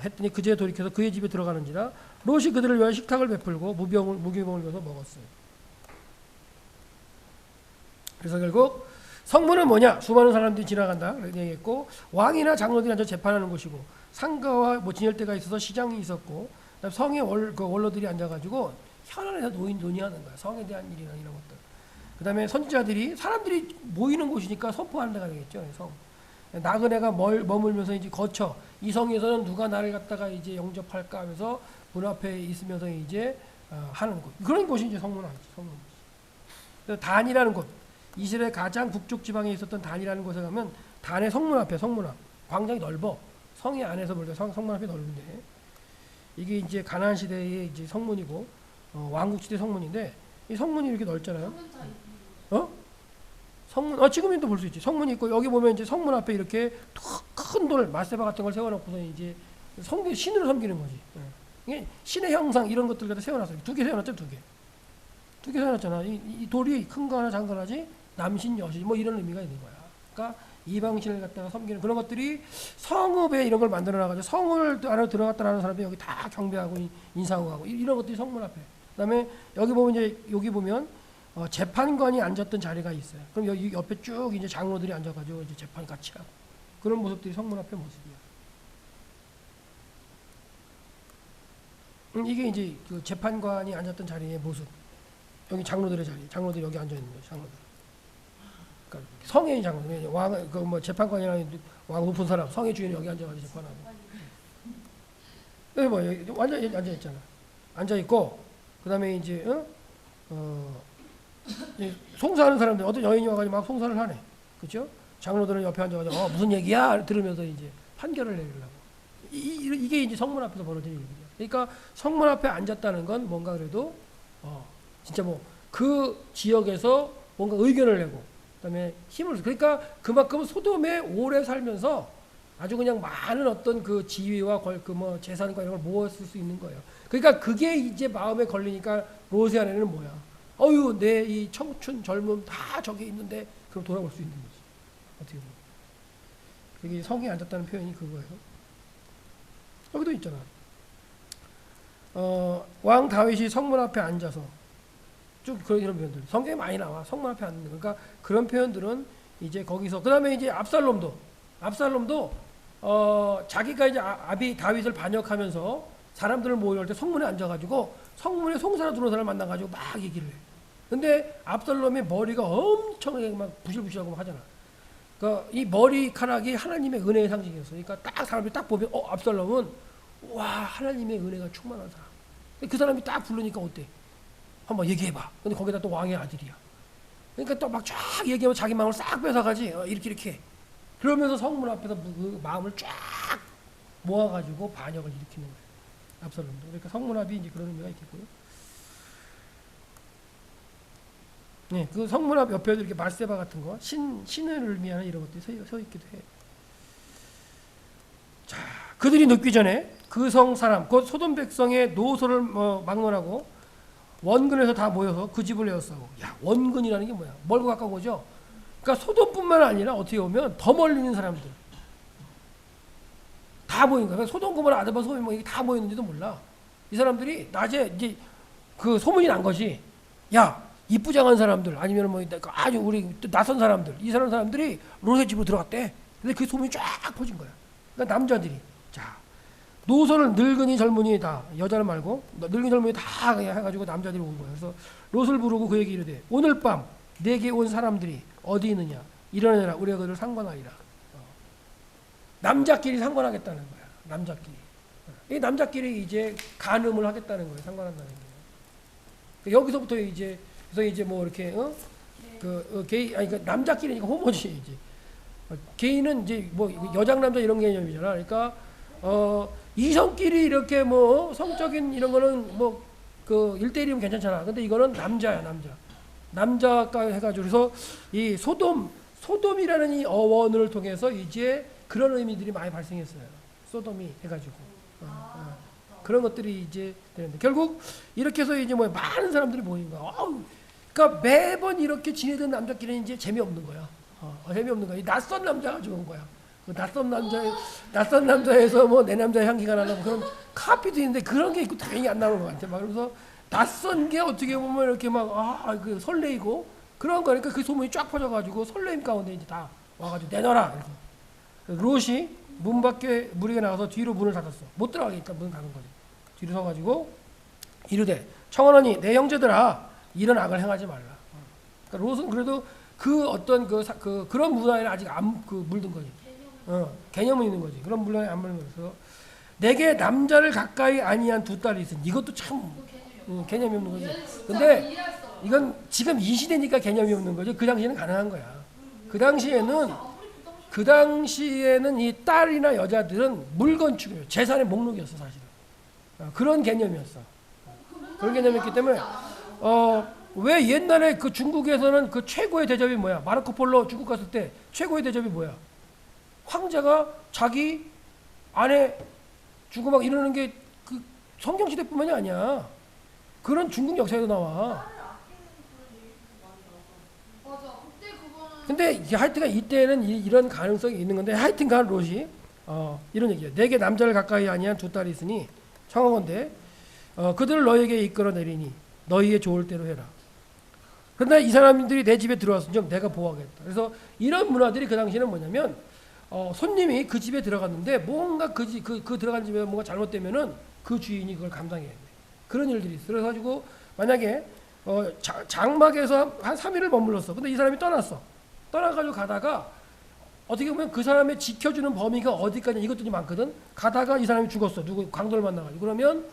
했더니 그제 돌이켜서 그의 집에 들어가는지라 롯이 그들을 위하여 식탁을 베풀고 무기병을 줘서 먹었어요. 그래서 결국 성문은 뭐냐? 수많은 사람들이 지나간다 그렇게 얘기했고, 왕이나 장로들이 앉아 재판하는 곳이고, 상가와 뭐 진열대가 있어서 시장이 있었고, 성의 원로들이 앉아가지고 현안에서 논의하는 거야. 성에 대한 일이나 이런 것들. 그 다음에 선지자들이, 사람들이 모이는 곳이니까 선포하는 데가 되겠죠. 성. 나그네가 머물면서 이제 거쳐 이 성에서는 누가 나를 갖다가 이제 영접할까 하면서 문 앞에 있으면서 이제 하는 곳. 그런 곳이 이제 성문 앞이지. 성문. 단이라는 곳. 이스라엘 가장 북쪽 지방에 있었던 단이라는 곳에 가면 단의 성문 앞에, 성문 앞. 광장이 넓어. 성이 안에서 볼 때 성문 앞이 넓은데, 이게 이제 가나안 시대의 이제 성문이고, 왕국 시대 성문인데, 이 성문이 이렇게 넓잖아요. 성문, 지금도 볼 수 있지. 성문이 있고, 여기 보면 이제 성문 앞에 이렇게 큰 돌, 마세바 같은 걸 세워놓고서 이제 신으로 섬기는 거지. 이게 신의 형상 이런 것들 갖다 세워놨어요. 2개 세워놨죠, 2개. 2개 세워놨잖아. 이 돌이 큰 거 하나, 작은 거 하나지, 남신, 여신, 뭐 이런 의미가 있는 거야. 그러니까 이방신을 갖다가 섬기는 그런 것들이 성읍에 이런 걸 만들어 놔가지고 성을 안에 들어갔다라는 사람들이 여기 다 경배하고 인사하고 이런 것들이 성문 앞에. 그다음에 여기 보면 재판관이 앉았던 자리가 있어요. 그럼 여기 옆에 쭉 이제 장로들이 앉아가지고 이제 재판 같이 하고, 그런 모습들이 성문 앞의 모습이야. 이게 이제 그 재판관이 앉았던 자리의 모습. 여기 장로들의 자리, 장로들이 여기 앉아 있는 거예요. 장로들. 그러니까 성의 장로들, 왕 재판관이나 왕 높은 사람, 성의 주인이 여기 앉아가지고 재판하고. 여기 뭐 여기 완전 앉아 있잖아. 앉아 있고, 그다음에 이제 송사하는 사람들, 어떤 여인이 와가지고 막 송사를 하네. 그렇죠? 장로들은 옆에 앉아가지고 무슨 얘기야? 들으면서 이제 판결을 내리려고. 이게 이제 성문 앞에서 벌어지는 일이죠. 그러니까 성문 앞에 앉았다는 건 뭔가 그래도 진짜 뭐 그 지역에서 뭔가 의견을 내고, 그다음에 힘을, 그러니까 그만큼 소돔에 오래 살면서 아주 그냥 많은 어떤 그 지위와 재산과 이런 걸 모았을 수 있는 거예요. 그러니까 그게 이제 마음에 걸리니까 롯의 아내는 뭐야? 내 이 청춘 젊음 다 저기 있는데, 그럼 돌아올 수 있는 거지. 어떻게 보면. 그게 성에 앉았다는 표현이 그거예요. 여기도 있잖아. 왕 다윗이 성문 앞에 앉아서, 쭉 그런 표현들 성경에 많이 나와. 성문 앞에 앉는 거. 그러니까 그런 표현들은 이제 거기서, 그다음에 이제 압살롬도 자기가 이제 다윗을 반역하면서 사람들을 모여올 때 성문에 앉아가지고 성문에 송사로 들어온 사람을 만나가지고 막 얘기를 해. 근데 압살롬의 머리가 엄청나게 막 부실부실하고 하잖아. 그러니까 이 머리카락이 하나님의 은혜의 상징이었어. 그러니까 딱 사람들이 딱 보면 압살롬은 와, 하나님의 은혜가 충만한 사람. 그 사람이 딱 부르니까 어때? 한번 얘기해봐. 근데 거기다 또 왕의 아들이야. 그러니까 또 막 쫙 얘기하면 자기 마음을 싹 뺏어가지. 이렇게. 그러면서 성문 앞에서 그 마음을 쫙 모아가지고 반역을 일으키는 거예요. 압살롬도. 그러니까 성문 앞이 이제 그런 의미가 있겠고요. 네, 그 성문 앞 옆에도 이렇게 말세바 같은 거, 신을 의미하는 이런 것들이 서 있기도 해요. 자, 그들이 눕기 전에 그 성 사람, 곧 소돔 백성의 노소를 막론하고 원근에서 다 모여서 그 집을 에워싸고. 야, 원근이라는 게 뭐야? 멀고 가까운 거죠. 그러니까 소돔뿐만 아니라 어떻게 보면 더 멀리 있는 사람들 다 모인 거야. 소돔 고모라 아드바 소돔 뭐 이게 다 모였는지도 몰라. 이 사람들이 낮에 이제 그 소문이 난 것이, 야, 이쁘장한 사람들 아니면 뭐 아주 우리 낯선 사람들, 이 사람들이 롯의 집으로 들어갔대. 근데 그 소문이 쫙 퍼진 거야. 그러니까 남자들이, 자, 노소를 늙은이 젊은이 다, 여자를 말고 늙은이 젊은이 다 해가지고 남자들이 온 거야. 그래서 롯을 부르고 그에게 이르되 오늘 밤 내게 온 사람들이 어디 있느냐, 일어나라, 우리가 그들을 상관하리라. 남자끼리 상관하겠다는 거야. 남자끼리. 이 남자끼리 이제 간음을 하겠다는 거예요. 상관한다는 게. 여기서부터 이제 그래서 이제 뭐 이렇게 게이 아니 그 남자끼리니까 호모지 이제. 게이는 이제 뭐 여장 남자 이런 개념이잖아. 그러니까 이성끼리 이렇게 뭐 성적인 이런 거는 뭐 그 1대1이면 괜찮잖아. 근데 이거는 남자야, 남자가 해가지고. 그래서 이 소돔이라는 이 어원을 통해서 이제 그런 의미들이 많이 발생했어요. 소돔이 해가지고 그런 것들이 이제 되는데, 결국 이렇게 해서 이제 뭐 많은 사람들이 모인 거야. 그러니까 매번 이렇게 지내던 남자끼리는 이제 재미없는 거야. 재미없는 거야. 이 낯선 남자가 좋은 거야. 그 낯선 남자에서 뭐 내 남자 향기가 나는 그런 카피도 있는데 그런 게 있고 당연히 안 나오는 것 같아. 막 그래서 낯선 게 어떻게 보면 이렇게 막 그 설레이고 그런 거니까 그 소문이 쫙 퍼져가지고 설레임 가운데 이제 다 와가지고 내놔라. 이렇게. 롯이 문 밖에 무리가 나가서 뒤로 문을 닫았어. 못 들어가니까 문을 닫은 거지. 뒤로 서가지고 이르되 청하노니 내 형제들아 이런 악을 행하지 말라. 그러니까 롯은 그래도 그 어떤 그런 문화에는 아직 안 물든 거지. 개념은 있는 거지. 그런 문화에 안 물든 거지. 내게 남자를 가까이 아니한 두 딸이 있으니, 이것도 참 개념이 없는 거지. 근데 이건 지금 이 시대니까 개념이 없는 거지. 그 당시에는 가능한 거야. 그 당시에는 이 딸이나 여자들은 물건 취급이에요. 재산의 목록이었어, 사실은. 그런 개념이었어. 그런 개념이었기 때문에 왜 옛날에 그 중국에서는 그 최고의 대접이 뭐야? 마르코 폴로 중국 갔을 때 최고의 대접이 뭐야? 황제가 자기 아내 주고 막 이러는 게 그 성경시대뿐만이 아니야. 그런 중국 역사에도 나와. 근데 하여튼간 이때는 이런 가능성이 있는 건데, 하여튼간 롯이 이런 얘기야. 내게 남자를 가까이 아니한 두 딸이 있으니 청하건대 그들을 너에게 이끌어 내리니 너희의 좋을 대로 해라. 그런데 이 사람들이 내 집에 들어왔으면 내가 보호하겠다. 그래서 이런 문화들이 그 당시에는 뭐냐면, 손님이 그 집에 들어갔는데 뭔가 그 들어간 집에 뭔가 잘못되면은 그 주인이 그걸 감당해야 돼. 그런 일들이 있어. 그래가지고 만약에 장막에서 한 3일을 머물렀어. 근데 이 사람이 떠나가지고 가다가 어떻게 보면 그 사람의 지켜주는 범위가 어디까지, 이것들이 많거든. 가다가 이 사람이 죽었어. 누구 강도를 만나가지고. 그러면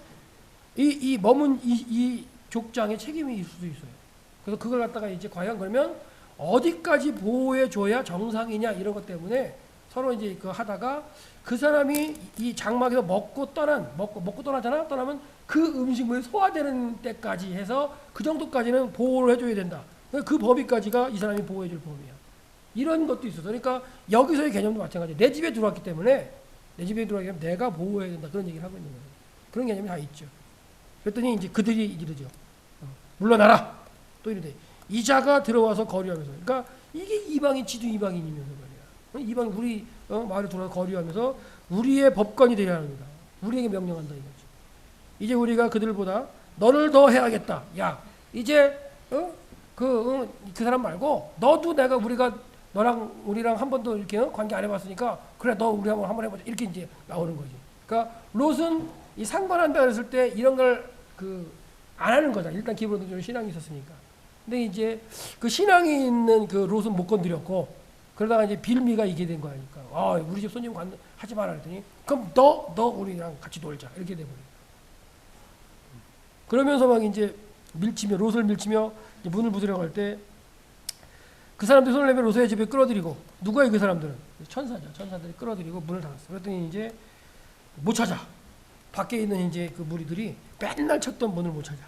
이 머문 이 족장의 책임이 있을 수도 있어요. 그래서 그걸 갖다가 이제 과연 그러면 어디까지 보호해 줘야 정상이냐 이런 것 때문에 서로 이제 그 하다가 그 사람이 이 장막에서 먹고 떠나잖아. 떠나면 그 음식물이 소화되는 때까지 해서 그 정도까지는 보호를 해줘야 된다. 그 범위까지가 이 사람이 보호해줄 범위야. 이런 것도 있어서, 그러니까 여기서의 개념도 마찬가지야. 내 집에 들어왔기 때문에 내가 보호해야 된다. 그런 얘기를 하고 있는 거예요. 그런 개념이 다 있죠. 그랬더니 이제 그들이 이르죠. 물러나라. 또 이르되 이자가 들어와서 거류하면서, 그러니까 이게 이방인 지도 이방인이면서 말이야. 이방 우리 마을에 들어와서 거류하면서 우리의 법관이 되어야 합니다. 우리에게 명령한다 이거지. 이제 우리가 그들보다 너를 더 해야겠다. 야, 이제 그 사람 말고 너도 우리가 너랑 우리랑 한 번도 이렇게 관계 안 해봤으니까 그래 너 우리 한번 해보자. 이렇게 이제 나오는 거지. 그러니까 롯은 이 상관한다 그랬을 때 이런 걸 안 하는 거잖아. 일단 기본적으로 신앙이 있었으니까. 근데 이제 그 신앙이 있는 그 롯은 못 건드렸고, 그러다가 이제 빌미가 이게 된 거니까 우리 집 손님 하지 마라 그랬더니 그럼 너 우리랑 같이 놀자 이렇게 돼버려. 그러면서 막 이제 롯을 밀치며 문을 부수려고 할 때 그 사람들이 손을 내밀어 롯의 집에 끌어들이고, 누구야 그 사람들은? 천사죠. 천사들이 끌어들이고 문을 닫았어. 그랬더니 이제 못 찾아. 밖에 있는 이제 그 무리들이 맨날 쳤던 문을 못 찾아.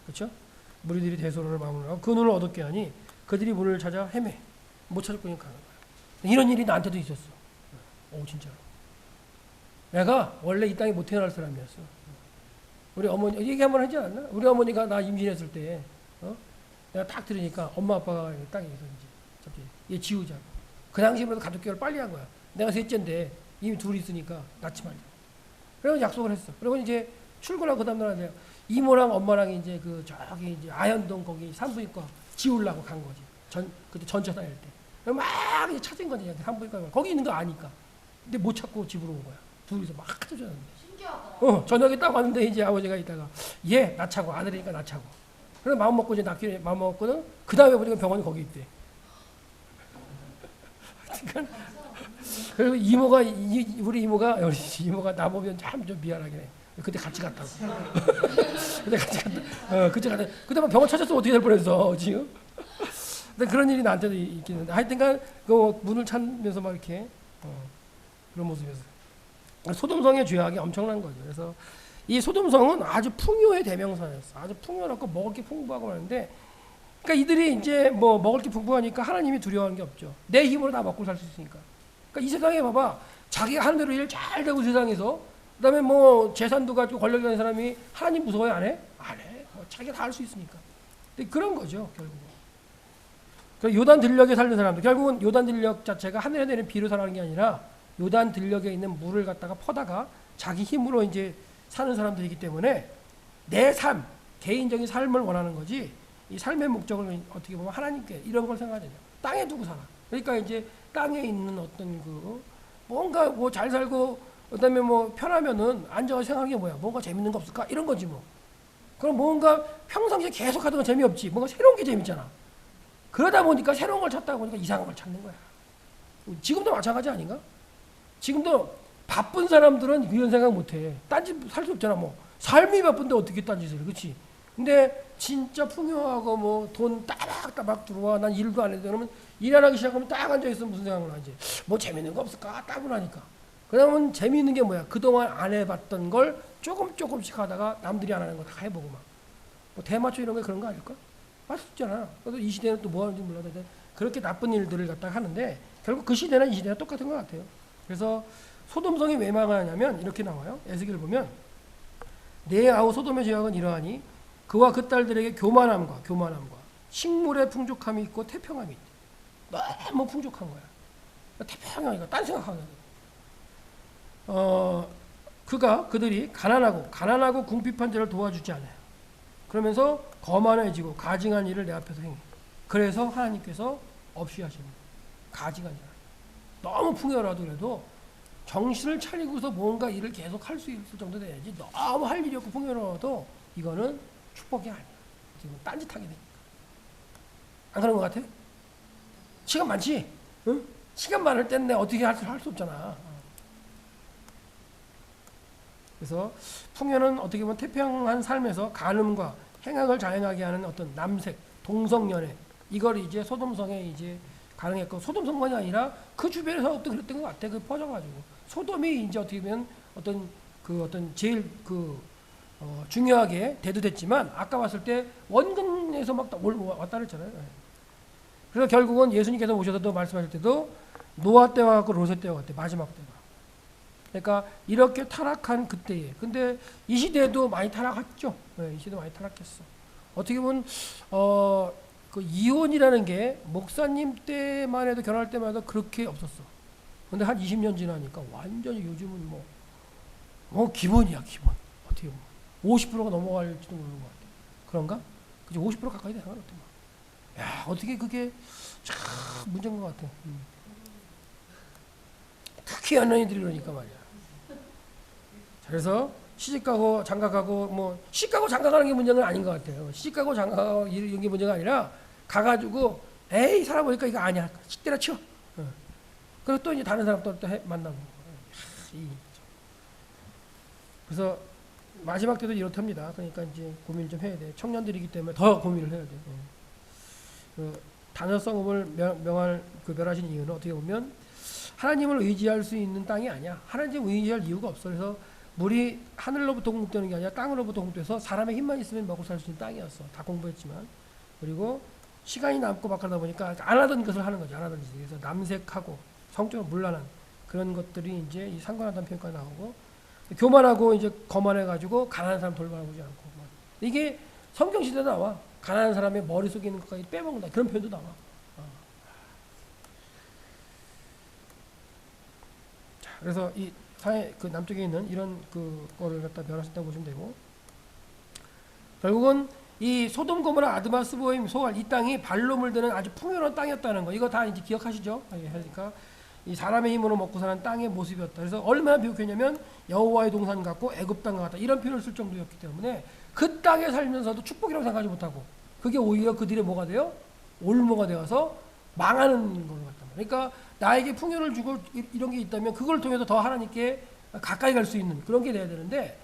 그렇죠? 무리들이 대소로를 마무리하고 그 눈을 얻었게 하니 그들이 문을 찾아 헤매 못 찾을 거니까 가는 거야. 이런 일이 나한테도 있었어. 오 진짜로. 내가 원래 이 땅에 못 태어날 사람이었어. 우리 어머니 얘기 한번 하지 않았나? 우리 어머니가 나 임신했을 때 내가 딱 들으니까 엄마 아빠가 땅에 있어 이제 갑자기 얘 지우자고. 그 당시에도 가족 교육을 빨리 한 거야. 내가 셋째인데 이미 둘이 있으니까 낳지 말자. 그래서 약속을 했어. 그리고 이제 출근하고 그 다음날 내가 이모랑 엄마랑 이제 그 저기 이제 아현동 거기 산부인과 지우려고 간 거지. 그때 전차 다닐 때. 그래서 막 이제 찾은 거지. 산부인과 거기 있는 거 아니까. 근데 못 찾고 집으로 온 거야. 둘이서 막 찾아줬는데. 신기하다. 저녁에 딱 왔는데 이제 아버지가 있다가 얘 낳자고 아들이니까 낳자고. 그래서 마음 먹고 이제 낳기로 마음 먹고는 그 다음에 보니까 병원이 거기 있대. 그리고 이모가 우리 이모가 나보면 참 좀 미안하긴 해. 그때 같이 갔다고. 그때 같이 갔다. 그때 갔다. 그때만 병원 찾았으면 어떻게 될 뻔했어 지금. 근데 그런 일이 나한테도 있긴 한데 하여튼간 그 문을 찾으면서 막 이렇게 그런 모습이었어. 소돔성의 죄악이 엄청난 거죠. 그래서 이 소돔성은 아주 풍요의 대명사였어. 아주 풍요롭고 먹을 게 풍부하고 하는데, 그러니까 이들이 이제 뭐 먹을 게 풍부하니까 하나님이 두려워하는 게 없죠. 내 힘으로 다 먹고 살 수 있으니까. 그러니까 이 세상에 봐봐, 자기가 하는 대로 일 잘 되고 세상에서, 그다음에 뭐 재산도 가지고 권력이 가는 사람이 하나님 무서워요 안 해? 안 해. 뭐 자기가 다 할 수 있으니까. 근데 그런 거죠 결국은. 그러니까 요단 들녘에 살는 사람들, 결국은 요단 들녘 자체가 하늘에 내리는 비로 살아가는 게 아니라 요단 들녘에 있는 물을 갖다가 퍼다가 자기 힘으로 이제 사는 사람들이기 때문에 내 삶, 개인적인 삶을 원하는 거지. 이 삶의 목적을 어떻게 보면 하나님께 이런 걸 생각하잖아요. 땅에 두고 살아. 그러니까 이제 땅에 있는 어떤 그 뭔가 뭐 잘 살고 그다음에 뭐 편하면은 앉아서 생각하는 게 뭐야? 뭔가 재밌는 거 없을까? 이런 거지 뭐. 그럼 뭔가 평상시에 계속 하던 건 재미없지. 뭔가 새로운 게 재밌잖아. 그러다 보니까 새로운 걸 찾다 보니까 이상한 걸 찾는 거야. 지금도 마찬가지 아닌가? 지금도 바쁜 사람들은 이런 생각 못 해. 딴짓 살 수 없잖아. 뭐 삶이 바쁜데 어떻게 딴짓을 해. 그렇지? 근데 진짜 풍요하고 뭐 돈 따박따박 들어와. 난 일도 안 해도 그러면 일 안 하기 시작하면 딱 앉아있으면 무슨 생각을 하지? 뭐 재밌는 거 없을까? 따분하니까. 그러면 재미있는 게 뭐야? 그동안 안 해봤던 걸 조금씩 하다가 남들이 안 하는 거 다 해보고 막. 뭐 대마초 이런 거 그런 거 아닐까? 할 수 있잖아. 그래도 이 시대는 또 뭐 하는지 몰라도 그렇게 나쁜 일들을 갖다가 하는데 결국 그 시대는 이 시대가 똑같은 것 같아요. 그래서 소돔성이 왜 망하냐면 이렇게 나와요. 에스겔을 보면 내 아우 소돔의 죄악은 이러하니 그와 그 딸들에게 교만함과 식물의 풍족함이 있고 태평함이 있대. 너무 풍족한 거야. 태평하니까 딴 생각하는 거야. 그들이 가난하고 궁핍한 자를 도와주지 않아요. 그러면서 거만해지고 가증한 일을 내 앞에서 행해. 그래서 하나님께서 없이 하십니다. 가증한 일. 너무 풍요라도 그래도 정신을 차리고서 뭔가 일을 계속 할 수 있을 정도 돼야지. 너무 할 일이 없고 풍요로워도 이거는 축복이 아니야. 지금 딴짓하게 되니까. 안 그런 것 같아? 시간 많지? 응? 시간 많을 때는 내가 어떻게 할 수 없잖아. 그래서 풍요는 어떻게 보면 태평한 삶에서 간음과 행악을 자행하게 하는 어떤 남색, 동성연애, 이걸 이제 소돔성에 이제 가능했고, 소돔성만이 아니라 그 주변의 사업도 그랬던 것 같아. 그 퍼져가지고 소돔이 이제 어떻게 보면 어떤 제일 중요하게 대두됐지만 아까 봤을 때 원근에서 막 왔다 그랬잖아요. 그래서 결국은 예수님께서 오셔서도 말씀하실 때도 노아 때와 같고 롯의 때와 같아. 마지막 때가. 그러니까 이렇게 타락한 그때에, 근데 이 시대도 많이 타락했죠. 네, 이 시대도 많이 타락했어. 어떻게 보면 그 이혼이라는 게 목사님 때만 해도 결혼할 때마다 그렇게 없었어. 근데 한 20년 지나니까 완전히 요즘은 뭐 기본이야, 기본. 어떻게 보면 50%가 넘어갈지도 모르는 것 같아. 그런가? 그치, 50% 가까이 되는 것 같아. 야, 어떻게 그게 참 문제인 것 같아. 특히 연예인들이 그러니까 말이야. 그래서 시집가고 장가가고 뭐 시집가고 장가가는 게 문제는 아닌 것 같아요. 시집가고 장가가고 이런 게 문제가 아니라 가가지고 에이 살아보니까 이거 아니야. 때려쳐. 그리고 또 이제 다른 사람 또 만나고. 그래서 마지막 때도 이렇답니다. 그러니까 이제 고민을 좀 해야 돼. 청년들이기 때문에 더 고민을 해야 돼. 그 다녀성읍을 멸하신 이유는 어떻게 보면 하나님을 의지할 수 있는 땅이 아니야. 하나님을 의지할 이유가 없어. 그래서 물이 하늘로부터 공급되는 게 아니라 땅으로부터 공급돼서 사람의 힘만 있으면 먹고 살 수 있는 땅이었어. 다 공부했지만. 그리고 시간이 남고 막 그러다 보니까 안 하던 것을 하는 거죠. 안 하던 짓. 그래서 남색하고 성적으로 문란한 그런 것들이 이제 이 상관하다는 표현까지 나오고, 교만하고 이제 거만해가지고 가난한 사람 돌봐보지 않고, 이게 성경 시대에 나와. 가난한 사람의 머릿속에 있는 것까지 빼먹는다. 그런 표현도 나와. 자, 그래서 이 사회 그 남쪽에 있는 이런 그 거를 갖다 멸하셨다고 보시면 되고, 결국은 이 소돔 고모라 아드마 스보임 소알 이 땅이 발로 물드는 아주 풍요로운 땅이었다는 거, 이거 다 이제 기억하시죠? 그러니까 이 사람의 힘으로 먹고 사는 땅의 모습이었다. 그래서 얼마나 비옥했냐면 여호와의 동산 같고 애굽 땅 같다, 이런 표현을 쓸 정도였기 때문에 그 땅에 살면서도 축복이라고 생각하지 못하고, 그게 오히려 그들의 뭐가 돼요? 올무가 되어서 망하는 걸로 같단 말이에요. 그러니까 나에게 풍요를 주고 이런 게 있다면 그걸 통해서 더 하나님께 가까이 갈 수 있는 그런 게 돼야 되는데,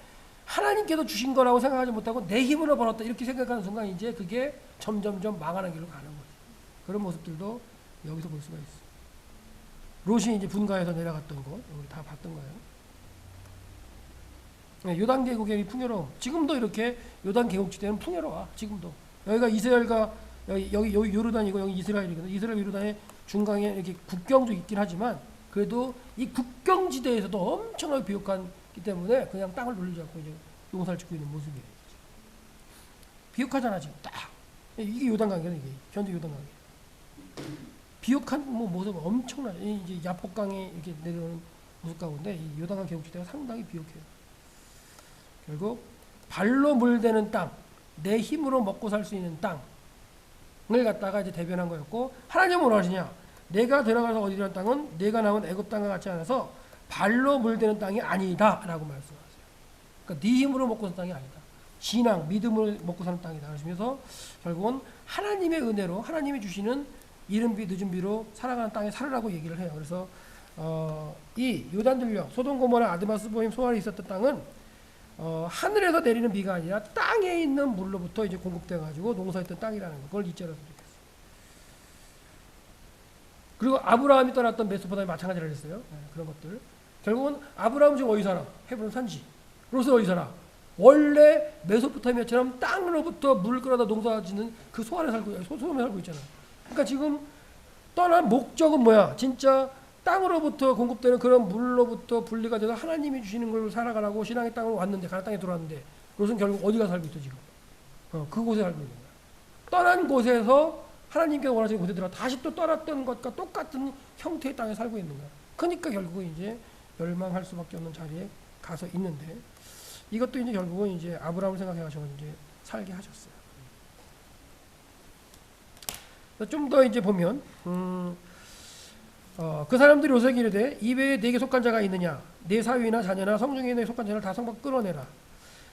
하나님께서 주신 거라고 생각하지 못하고 내 힘으로 벌었다 이렇게 생각하는 순간 이제 그게 점점점 망하는 길로 가는 거죠. 그런 모습들도 여기서 볼 수가 있어요. 롯이 이제 분가해서 내려갔던 거 여기 다 봤던 거예요. 네, 요단 계곡의 풍요로움, 지금도 이렇게 요단 계곡지대는 풍요로워. 지금도 여기가 이스라엘과 여기 요르단이고 여기 이스라엘이거든. 이스라엘 요르단의 중간에 이렇게 국경도 있긴 하지만 그래도 이 국경지대에서도 엄청나게 비옥하기 때문에 그냥 땅을 돌리지 않고 이제 농사를 짓고 있는 모습이에요. 비옥하잖아 지금 딱. 이게 요단강이거든. 이게 현재 요단강이. 비옥한 모습 엄청나. 이제 야복강에 이렇게 내려오는 모습 가운데 이 요단강 계곡지대가 상당히 비옥해요. 결국 발로 물대는 땅, 내 힘으로 먹고 살 수 있는 땅을 갖다가 이제 대변한 거였고, 하나님은 뭐라 하시냐? 내가 들어가서 어디라는 땅은 내가 나온 애굽 땅과 같지 않아서 발로 물대는 땅이 아니다라고 말씀하세요. 그러니까 네 힘으로 먹고 사는 땅이 아니다. 신앙, 믿음으로 먹고 사는 땅이다. 그러시면서 결국은 하나님의 은혜로 하나님이 주시는 이른 비 늦은 비로 살아가는 땅에 살으라고 얘기를 해요. 그래서 이 요단 들려 소돔 고모라 아드마 스보임 소알이 있었던 땅은 하늘에서 내리는 비가 아니라 땅에 있는 물로부터 이제 공급돼 가지고 농사했던 땅이라는 거, 그걸 잊지 않았으면 좋겠어요. 그리고 아브라함이 떠났던 메소포타미아 마찬가지를 했어요. 네, 그런 것들. 결국은 아브라함은 지금 어디 살아? 헤브론 산지. 롯은 어디 살아? 원래 메소포타미아처럼 땅으로부터 물을 끌어다 농사짓는 그 소안에 살고, 소돔에 살고 있잖아. 그러니까 지금 떠난 목적은 뭐야? 진짜 땅으로부터 공급되는 그런 물로부터 분리가 돼서 하나님이 주시는 걸 살아가라고 신앙의 땅으로 왔는데, 가나안 땅에 들어왔는데, 롯은 결국 어디가 살고 있어 지금? 그곳에 살고 있는 거야. 떠난 곳에서 하나님께서 원하시는 곳에 들어 다시 또 떠났던 것과 똑같은 형태의 땅에 살고 있는 거야. 그러니까 결국은 이제 멸망할 수밖에 없는 자리에 가서 있는데, 이것도 이제 결국은 이제 아브라함을 생각해가지고 이제 살게 하셨어요. 좀 더 이제 보면 그 사람들이 롯에게 이르되 이외에 네게 속한 자가 있느냐? 네 사위나 자녀나 성중에 속한 자를 다 성박 끌어내라.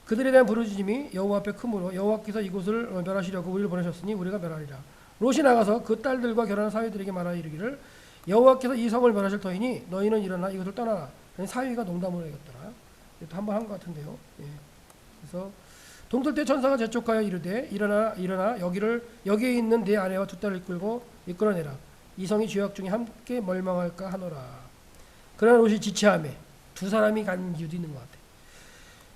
그들에 대한 부르짖음이 여호와 앞에 크므로 여호와께서 이곳을 멸하시려고 우리를 보내셨으니 우리가 멸하리라. 롯이 나가서 그 딸들과 결혼한 사위들에게 말하여 이르기를 여호와께서 이 성을 멸하실 터이니 너희는 일어나 이것을 떠나라. 사위가 농담을 해겼더라. 또 한 번 한 것 같은데요. 예. 그래서 동틀 때 천사가 재촉하여 이르되 일어나 여기에 있는 네 아내와 두 딸을 이끌어내라. 이 성이 죄악 중에 함께 멸망할까 하노라. 그러나 롯이 지체하매 두 사람이 간 이유도 있는 것 같아.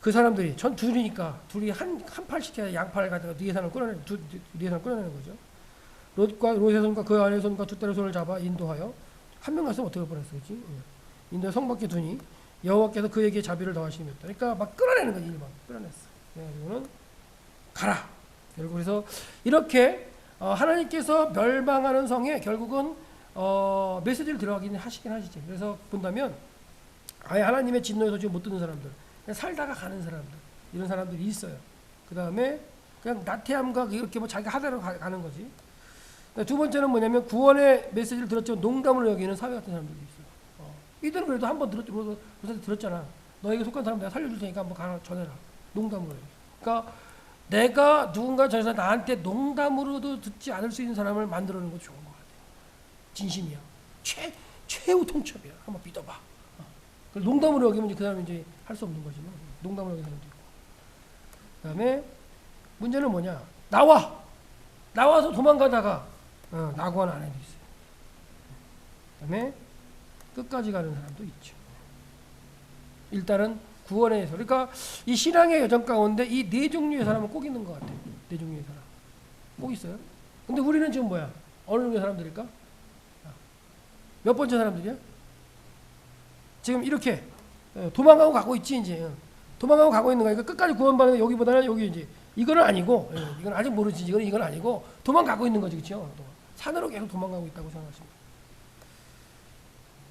그 사람들이 둘이니까 둘이 한 팔씩 해야 양팔을 가다가 네 손을 끌어내는 거죠. 롯의 손과 그 아내의 손과 두 딸의 손을 잡아 인도하여, 한 명 갔으면 어떻게 뻔했어, 그렇지? 인도에 성 밖에 두니 여호와께서 그에게 자비를 더하시니였다. 그러니까 막 끌어내는 거지. 일반 끌어냈어. 그래가지고는 가라. 결국 그래서 이렇게 하나님께서 멸망하는 성에 결국은 메시지를 들어가긴 하시긴 하시죠. 그래서 본다면 아예 하나님의 진노에서 지금 못 듣는 사람들, 그냥 살다가 가는 사람들, 이런 사람들이 있어요. 그 다음에 그냥 나태함과 이렇게 뭐 자기가 하대로 가는 거지. 두 번째는 뭐냐면 구원의 메시지를 들었지만 농담으로 여기는 사회 같은 사람들도 있어요. 이들은 그래도 한번 들었잖아. 너에게 속한 사람 내가 살려줄 테니까 한번 가라 전해라. 농담으로. 그러니까 내가 누군가 전해서 나한테 농담으로도 듣지 않을 수 있는 사람을 만들어내는 것도 좋은 것 같아요. 진심이야. 최후 통첩이야. 한번 믿어봐. 농담으로 여기면 이제 그 사람이 이제 할 수 없는 거지만 농담으로 여기는 사람도 있고. 그다음에 문제는 뭐냐? 나와서 도망가다가 낙오한 아내도 있어요. 그다음에 끝까지 가는 사람도 있죠. 일단은 구원의 예서. 그러니까 이 신앙의 여정 가운데 이 네 종류의 사람은 꼭 있는 것 같아요. 네 종류의 사람 꼭 있어요. 근데 우리는 지금 뭐야? 어느 종류의 사람들일까? 몇 번째 사람들이야? 지금 이렇게 도망가고 가고 있지 이제. 도망가고 가고 있는 거니까 끝까지 구원받는 여기보다는 여기 이제 이거는 아니고 이건 아직 모르지 이건 아니고 도망가고 있는 거지 그렇죠? 산으로 계속 도망가고 있다고 생각하십니다.